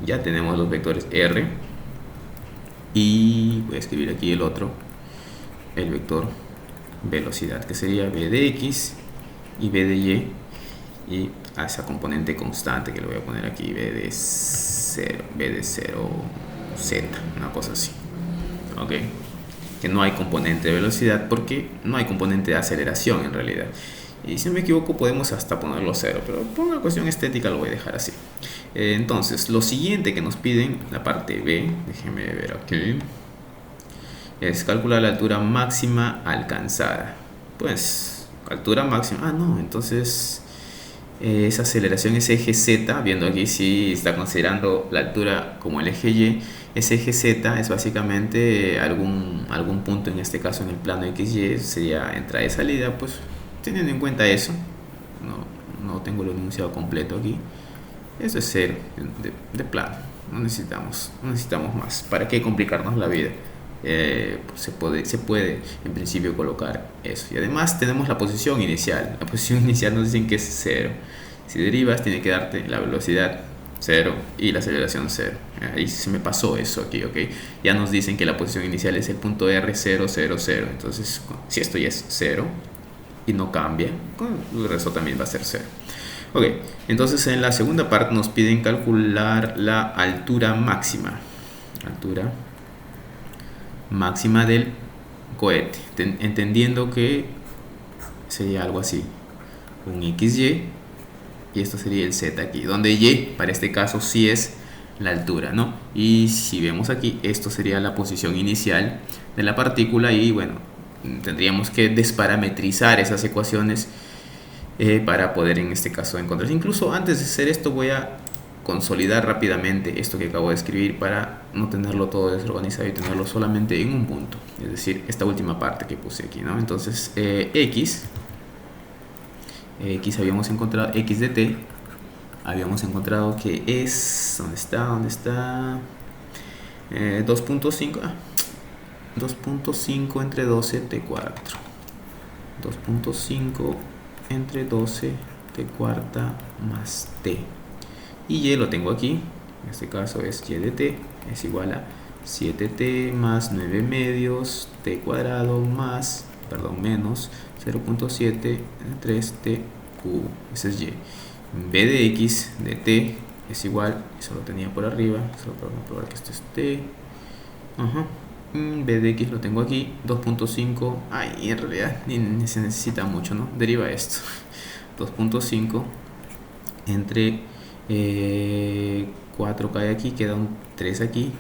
ya tenemos los vectores R. Y voy a escribir aquí el vector velocidad, que sería b de x y b de y, y a esa componente constante que le voy a poner aquí, b de 0 z, una cosa así. Ok, que no hay componente de velocidad porque no hay componente de aceleración en realidad. Y si no me equivoco podemos hasta ponerlo 0, pero por una cuestión estética lo voy a dejar así. Entonces, lo siguiente que nos piden, la parte B, déjenme ver aquí, es calcular la altura máxima alcanzada. Pues, altura máxima, no, entonces esa aceleración es eje Z, viendo aquí si está considerando la altura como el eje Y. Ese eje Z es básicamente algún punto, en este caso en el plano XY, sería entrada y salida. Pues teniendo en cuenta eso, no tengo el enunciado completo aquí. Eso es 0 de plano, no necesitamos más. ¿Para qué complicarnos la vida? Pues se puede en principio colocar eso. Y además tenemos la posición inicial. La posición inicial nos dicen que es 0. Si derivas tiene que darte la velocidad 0 y la aceleración 0. Ahí se me pasó eso aquí, ok. Ya nos dicen que la posición inicial es el punto R 0, 0, 0. Entonces, si esto ya es 0 y no cambia, el resto también va a ser 0. Ok, entonces en la segunda parte nos piden calcular la altura máxima. Altura máxima del cohete, entendiendo que sería algo así, un XY, y esto sería el Z aquí, donde Y para este caso sí es la altura, ¿no? Y si vemos aquí, esto sería la posición inicial de la partícula, y bueno, tendríamos que desparametrizar esas ecuaciones para poder en este caso encontrar. Incluso antes de hacer esto voy a consolidar rápidamente esto que acabo de escribir para no tenerlo todo desorganizado y tenerlo solamente en un punto, es decir, esta última parte que puse aquí, ¿no? Entonces X habíamos encontrado, X de T habíamos encontrado que es, ¿dónde está? 2.5 2.5 entre 12 T4, 2.5 entre 12 T4 más T, y Y lo tengo aquí, en este caso es Y de T es igual a 7T más 9 medios T cuadrado más, menos 0.7 3T cubo, ese es Y. B de X de T es igual, eso lo tenía por arriba, solo para comprobar que esto es T. B de X lo tengo aquí, 2.5, en realidad ni se necesita mucho, ¿no? Deriva esto, 2.5 entre 4 cae aquí, queda un 3 aquí,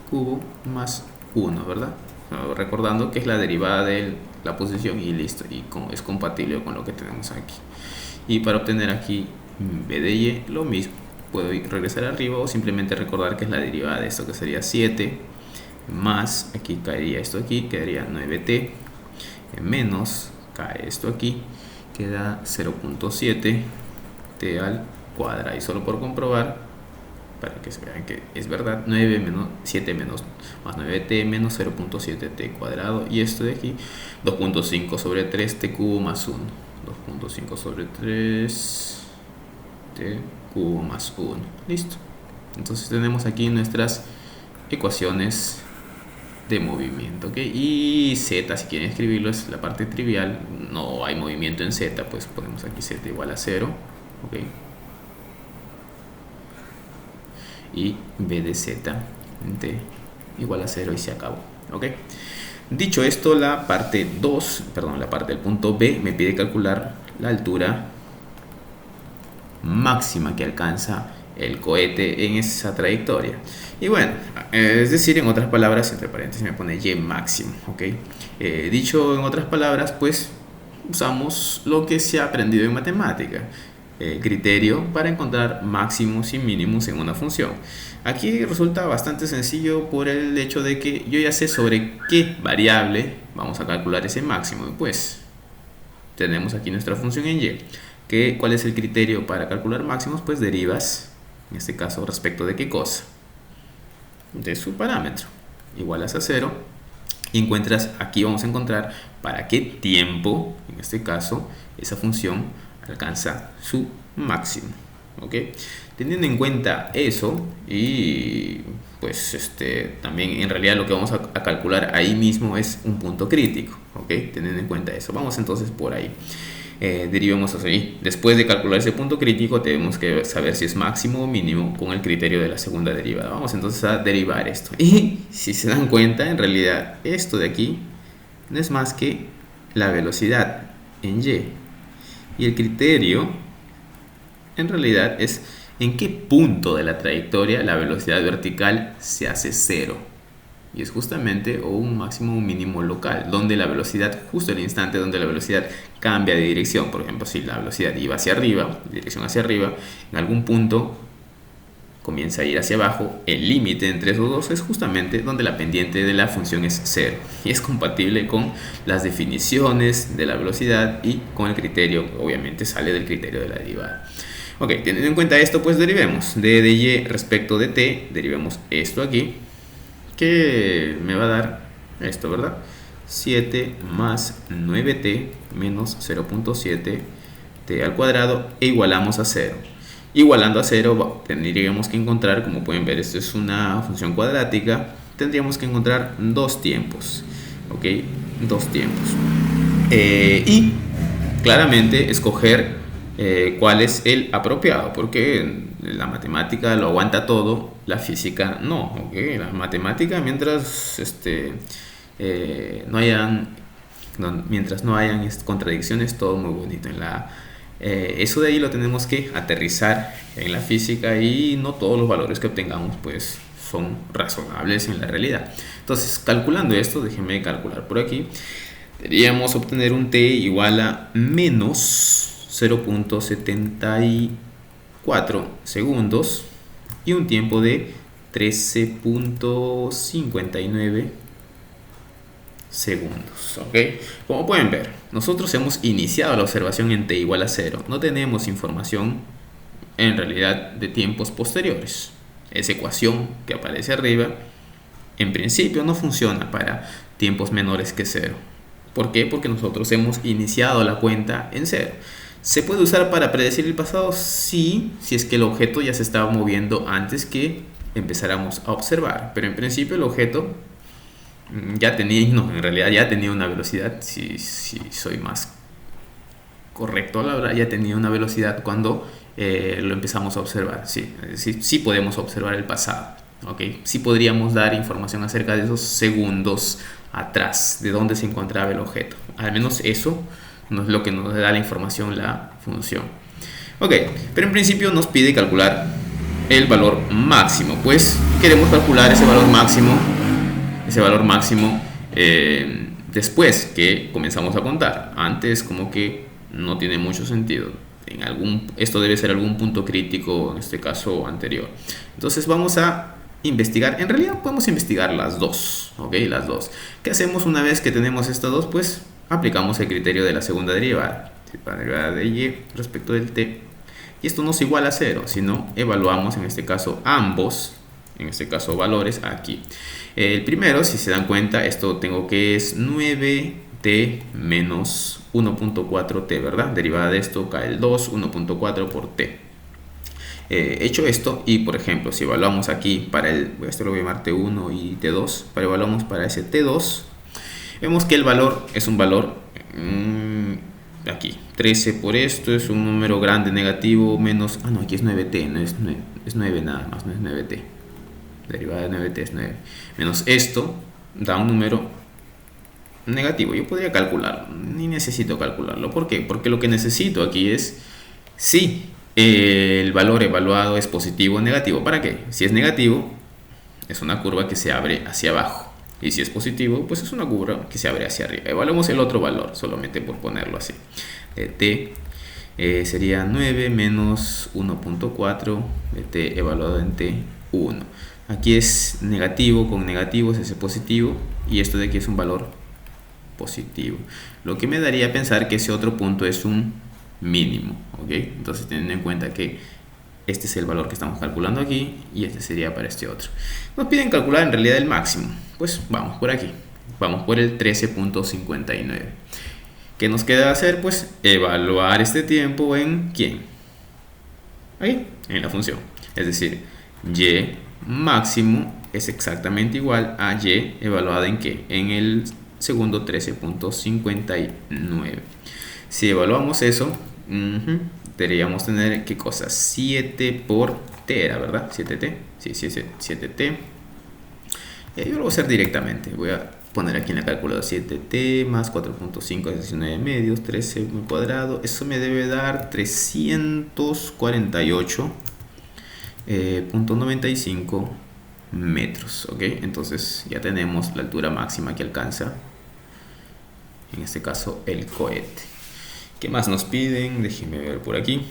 cubo más 1, ¿verdad? Recordando que es la derivada de la posición y listo, y es compatible con lo que tenemos aquí. Y para obtener aquí B de Y, lo mismo, puedo regresar arriba o simplemente recordar que es la derivada de esto, que sería 7 más, aquí caería esto aquí, quedaría 9T, menos, cae esto aquí, queda 0.7 T al cuadrado. Y solo por comprobar, para que se vean que es verdad, 9 menos 7 menos más 9T menos 0.7 T cuadrado, y esto de aquí 2.5 sobre 3 T cubo más 1, 2.5 sobre 3 T cubo más 1, listo. Entonces tenemos aquí nuestras ecuaciones de movimiento, ¿ok? Y Z, si quieren escribirlo, es la parte trivial, no hay movimiento en Z, pues ponemos aquí Z igual a 0, ¿ok? Y B de Z en T igual a 0 y se acabó, ¿ok? Dicho esto, la parte del punto B me pide calcular la altura máxima que alcanza el cohete en esa trayectoria. Y bueno, es decir, en otras palabras, entre paréntesis me pone Y máximo, ¿ok? Dicho en otras palabras, pues usamos lo que se ha aprendido en matemática, criterio para encontrar máximos y mínimos en una función. Aquí resulta bastante sencillo por el hecho de que yo ya sé sobre qué variable vamos a calcular ese máximo. Pues tenemos aquí nuestra función en y. ¿Cuál es el criterio para calcular máximos? Pues derivas, en este caso, respecto de qué cosa, de su parámetro, igualas a 0, y encuentras, aquí vamos a encontrar para qué tiempo, en este caso, esa función alcanza su máximo. ¿Ok? Teniendo en cuenta eso, y pues también en realidad lo que vamos a calcular ahí mismo es un punto crítico. ¿Ok? Teniendo en cuenta eso, vamos entonces por ahí. Derivemos así. Después de calcular ese punto crítico, tenemos que saber si es máximo o mínimo con el criterio de la segunda derivada. Vamos entonces a derivar esto. Y si se dan cuenta, en realidad esto de aquí no es más que la velocidad en y. Y el criterio en realidad es en qué punto de la trayectoria la velocidad vertical se hace cero. Y es justamente un máximo o un mínimo local, donde la velocidad, justo el instante donde la velocidad cambia de dirección. Por ejemplo, si la velocidad iba hacia arriba, dirección hacia arriba, en algún punto comienza a ir hacia abajo. El límite entre esos dos es justamente donde la pendiente de la función es cero. Y es compatible con las definiciones de la velocidad y con el criterio, obviamente sale del criterio de la derivada. Ok, teniendo en cuenta esto, pues derivemos de y respecto de t, derivemos esto aquí, que me va a dar esto, ¿verdad? 7 más 9t menos 0.7 t al cuadrado, e igualamos a 0. Igualando a 0 tendríamos que encontrar, como pueden ver, esto es una función cuadrática, tendríamos que encontrar dos tiempos. ¿Ok? Dos tiempos. Y claramente escoger cuál es el apropiado, porque la matemática lo aguanta todo, la física no. ¿Okay? La matemática, mientras mientras no hayan contradicciones, todo muy bonito. Eso de ahí lo tenemos que aterrizar en la física, y no todos los valores que obtengamos pues son razonables en la realidad. Entonces, calculando esto, déjenme calcular por aquí, deberíamos obtener un t igual a menos 0.74 segundos y un tiempo de 13.59 segundos. ¿Ok? Como pueden ver, nosotros hemos iniciado la observación en t igual a 0. No tenemos información en realidad de tiempos posteriores. Esa ecuación que aparece arriba en principio no funciona para tiempos menores que 0. ¿Por qué? Porque nosotros hemos iniciado la cuenta en 0. ¿Se puede usar para predecir el pasado? Sí, si es que el objeto ya se estaba moviendo antes que empezáramos a observar. Pero en principio el objeto ya tenía, no, en realidad ya tenía una velocidad, si soy más correcto a la hora, ya tenía una velocidad cuando lo empezamos a observar. Sí, es decir, sí podemos observar el pasado. ¿Okay? Sí podríamos dar información acerca de esos segundos atrás, de dónde se encontraba el objeto. Al menos eso no es lo que nos da la información la función. Ok, pero en principio nos pide calcular el valor máximo. Pues queremos calcular ese valor máximo después que comenzamos a contar. Antes como que no tiene mucho sentido. Esto debe ser algún punto crítico, en este caso anterior. Entonces vamos a investigar. En realidad podemos investigar las dos. ¿Ok? Las dos. ¿Qué hacemos una vez que tenemos estas dos? Pues aplicamos el criterio de la segunda derivada. La derivada de y respecto del t. Y esto no es igual a 0, sino evaluamos en este caso ambos, en este caso valores aquí. El primero, si se dan cuenta, esto tengo que es 9t menos 1.4t, ¿verdad? Derivada de esto cae el 2, 1.4 por t. Hecho esto, y por ejemplo, si evaluamos aquí para esto lo voy a llamar t1 y t2, evaluamos para ese t2, vemos que el valor es un valor aquí 13 por esto, es un número grande negativo menos, no, aquí es 9t, no es 9 nada más, no es 9t, derivada de 9t es 9, menos esto da un número negativo. Yo podría calcularlo, ni necesito calcularlo. ¿Por qué? Porque lo que necesito aquí es si el valor evaluado es positivo o negativo. ¿Para qué? Si es negativo, es una curva que se abre hacia abajo. Y si es positivo, pues es una curva que se abre hacia arriba. Evaluemos el otro valor, solamente por ponerlo así. De t sería 9 menos 1.4 de t evaluado en t1. Aquí es negativo con negativo, es ese positivo, y esto de aquí es un valor positivo, lo que me daría a pensar que ese otro punto es un mínimo, ¿ok? Entonces, teniendo en cuenta que este es el valor que estamos calculando aquí y este sería para este otro. Nos piden calcular en realidad el máximo. Pues vamos por aquí. Vamos por el 13.59. ¿Qué nos queda hacer? Pues evaluar este tiempo en ¿quién? Ahí, en la función. Es decir, y máximo es exactamente igual a y evaluada en ¿qué? En el segundo 13.59. Si evaluamos eso, deberíamos tener, ¿qué cosa? 7 por t, ¿era verdad? 7t. Sí, 7t. Yo lo voy a hacer directamente. Voy a poner aquí en la calculadora 7t más 4.5 es 19 medios, 13 al cuadrado. Eso me debe dar 348.95 metros, ¿ok? Entonces ya tenemos la altura máxima que alcanza, en este caso, el cohete. ¿Qué más nos piden? Déjenme ver por aquí.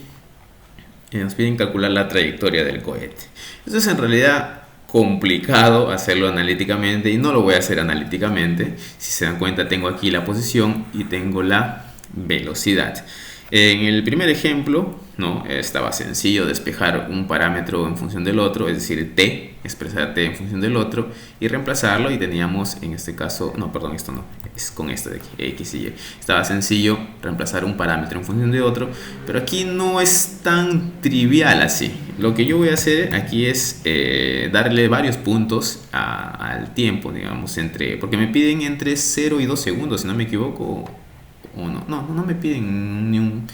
Nos piden calcular la trayectoria del cohete. Esto es en realidad complicado hacerlo analíticamente y no lo voy a hacer analíticamente. Si se dan cuenta, tengo aquí la posición y tengo la velocidad. En el primer ejemplo, ¿no? Estaba sencillo despejar un parámetro en función del otro, es decir, t, expresar t en función del otro y reemplazarlo, y teníamos en este caso, no, perdón, esto no, es con esto de aquí, x y y. Estaba sencillo reemplazar un parámetro en función de otro, pero aquí no es tan trivial así. Lo que yo voy a hacer aquí es darle varios puntos al tiempo, digamos, porque me piden entre 0 y 2 segundos, si no me equivoco. O no me piden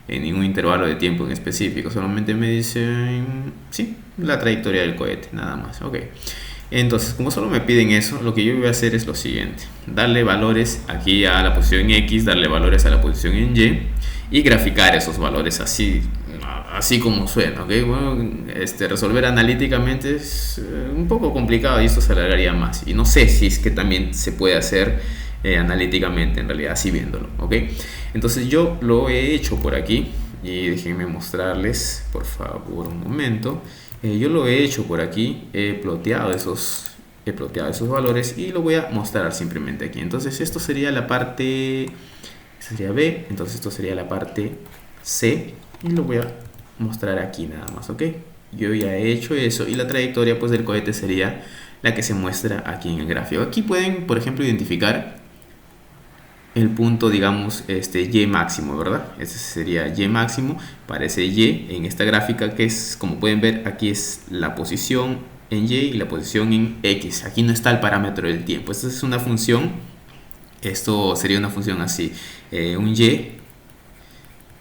en ningún intervalo de tiempo en específico, solamente me dicen, sí, la trayectoria del cohete, nada más, ok. Entonces, como solo me piden eso, lo que yo voy a hacer es lo siguiente: darle valores aquí a la posición X, darle valores a la posición en Y y graficar esos valores así como suena, ¿ok? Bueno, resolver analíticamente es un poco complicado y esto se alargaría más, y no sé si es que también se puede hacer analíticamente, en realidad, así viéndolo, ¿ok? Entonces yo lo he hecho por aquí y déjenme mostrarles, por favor, un momento. Yo lo he hecho por aquí, he ploteado esos valores y lo voy a mostrar simplemente aquí. Entonces esto sería la parte, sería B, entonces esto sería la parte C y lo voy a mostrar aquí nada más, ¿ok? Yo ya he hecho eso y la trayectoria, pues, del cohete sería la que se muestra aquí en el gráfico. Aquí pueden, por ejemplo, identificar el punto, digamos, y máximo, ¿verdad? Este sería y máximo para ese y en esta gráfica, que es, como pueden ver, aquí es la posición en y la posición en x. Aquí no está el parámetro del tiempo. Esta es una función, esto sería una función así, un y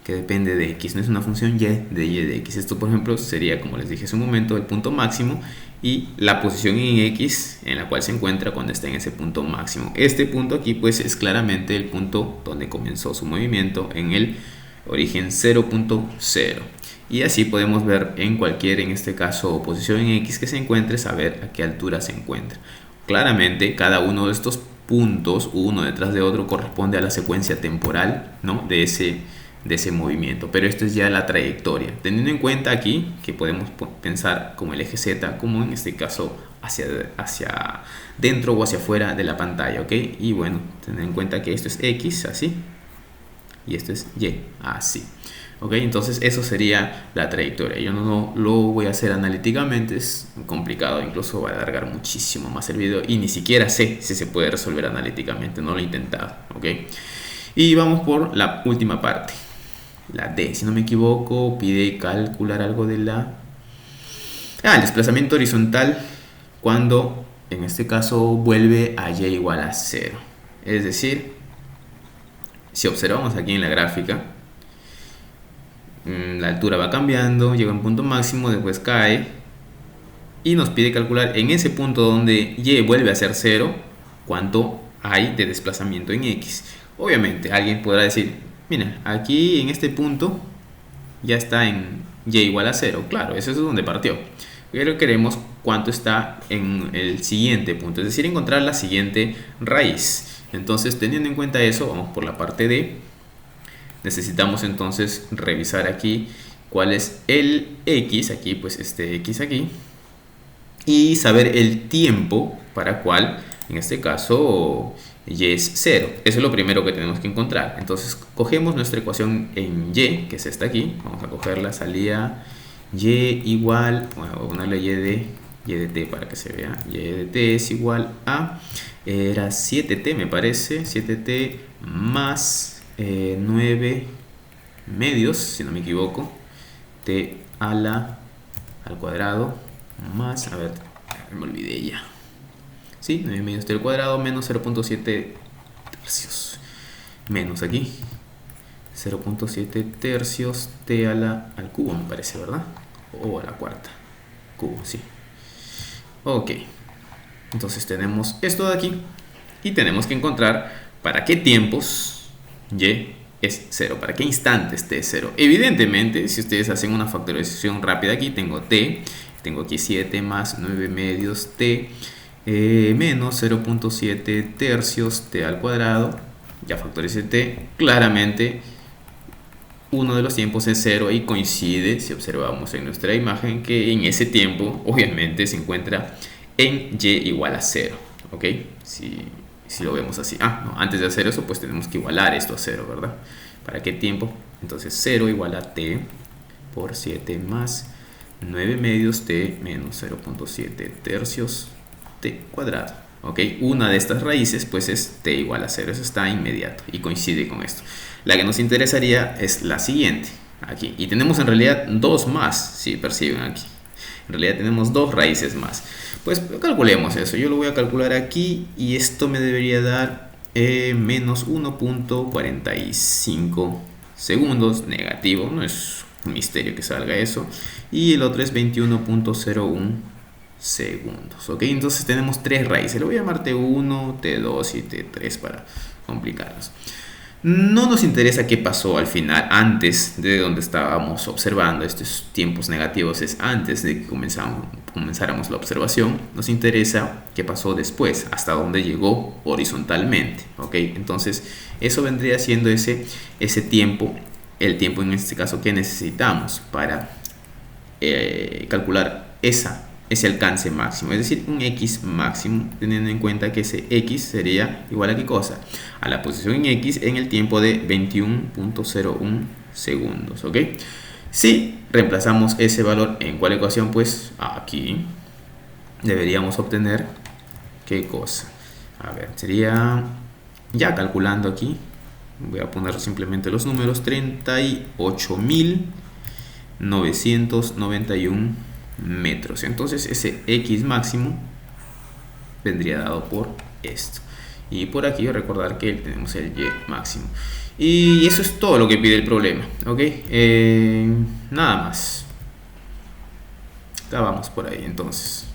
que depende de x, no es una función y de x. Esto, por ejemplo, sería, como les dije hace un momento, el punto máximo y la posición en x en la cual se encuentra cuando está en ese punto máximo. Este punto aquí, pues, es claramente el punto donde comenzó su movimiento, en el origen 0.0. Y así podemos ver en cualquier, en este caso, posición en x que se encuentre, saber a qué altura se encuentra. Claramente, cada uno de estos puntos, uno detrás de otro, corresponde a la secuencia temporal, ¿no?, de ese movimiento, pero esto es ya la trayectoria, teniendo en cuenta aquí que podemos pensar como el eje Z, como en este caso hacia dentro o hacia afuera de la pantalla, ¿ok? Y bueno, tener en cuenta que esto es X, así, y esto es Y, así, ¿ok? Entonces eso sería la trayectoria. Yo no lo voy a hacer analíticamente, es complicado, incluso va a alargar muchísimo más el video y ni siquiera sé si se puede resolver analíticamente, no lo he intentado, ¿ok? Y vamos por la última parte. La D, si no me equivoco, pide calcular algo de el desplazamiento horizontal cuando, en este caso, vuelve a y igual a 0. Es decir, si observamos aquí en la gráfica, la altura va cambiando, llega a un punto máximo, después cae y nos pide calcular en ese punto donde y vuelve a ser 0 cuánto hay de desplazamiento en x. Obviamente alguien podrá decir, mira, aquí en este punto ya está en y igual a 0. Claro, eso es donde partió. pero queremos cuánto está en el siguiente punto, es decir, encontrar la siguiente raíz. Entonces, teniendo en cuenta eso, vamos por la parte D. Necesitamos entonces revisar aquí cuál es el X, aquí pues este X aquí, y saber el tiempo para cual, en este caso, y es 0. Eso es lo primero que tenemos que encontrar. Entonces cogemos nuestra ecuación en y, que es esta aquí. Vamos a coger la salida y igual, bueno, voy a ponerle y de t para que se vea. Y de t es igual a, era 7t me parece, 7t más 9 medios, si no me equivoco, t al cuadrado más, a ver, me olvidé ya. Sí, 9 medios t al cuadrado menos 0.7 tercios. Menos aquí 0.7 tercios t al cubo, me parece, ¿verdad? O a la cuarta. Cubo, sí. Ok. Entonces tenemos esto de aquí. Y tenemos que encontrar para qué tiempos y es 0. Para qué instantes t es 0. Evidentemente, si ustedes hacen una factorización rápida aquí, tengo t. Tengo aquí 7 más 9 medios t. Menos 0.7 tercios t al cuadrado, ya factoricé t, claramente uno de los tiempos es 0 y coincide, si observamos en nuestra imagen, que en ese tiempo obviamente se encuentra en y igual a 0, ¿ok? Si lo vemos así. No, antes de hacer eso pues tenemos que igualar esto a 0, ¿verdad? ¿Para qué tiempo? Entonces 0 igual a t por 7 más 9 medios t menos 0.7 tercios t cuadrado. ¿Ok? Una de estas raíces pues es t igual a 0. Eso está inmediato y coincide con esto. La que nos interesaría es la siguiente. Aquí. Y tenemos en realidad dos más, si perciben aquí. En realidad tenemos dos raíces más. Pues calculemos eso. Yo lo voy a calcular aquí y esto me debería dar menos 1.45 segundos. Negativo, no es un misterio que salga eso. Y el otro es 21.01 segundos, ¿ok? Entonces tenemos tres raíces. Le voy a llamar T1, T2 y T3 para complicarlos. No nos interesa qué pasó al final, antes de donde estábamos observando estos tiempos negativos, es antes de que comenzáramos la observación. Nos interesa qué pasó después, hasta dónde llegó horizontalmente, ¿ok? Entonces eso vendría siendo ese tiempo, el tiempo en este caso que necesitamos para calcular ese alcance máximo, es decir, un X máximo, teniendo en cuenta que ese X sería igual a ¿qué cosa? A la posición en X en el tiempo de 21.01 segundos, ¿ok? Si reemplazamos ese valor en cuál ecuación, pues aquí deberíamos obtener ¿qué cosa? A ver, sería, ya calculando aquí, voy a poner simplemente los números, 38.991 metros. Entonces ese X máximo vendría dado por esto. Y por aquí recordar que tenemos el Y máximo. Y eso es todo lo que pide el problema, ¿ok? Nada más. Acabamos por ahí entonces.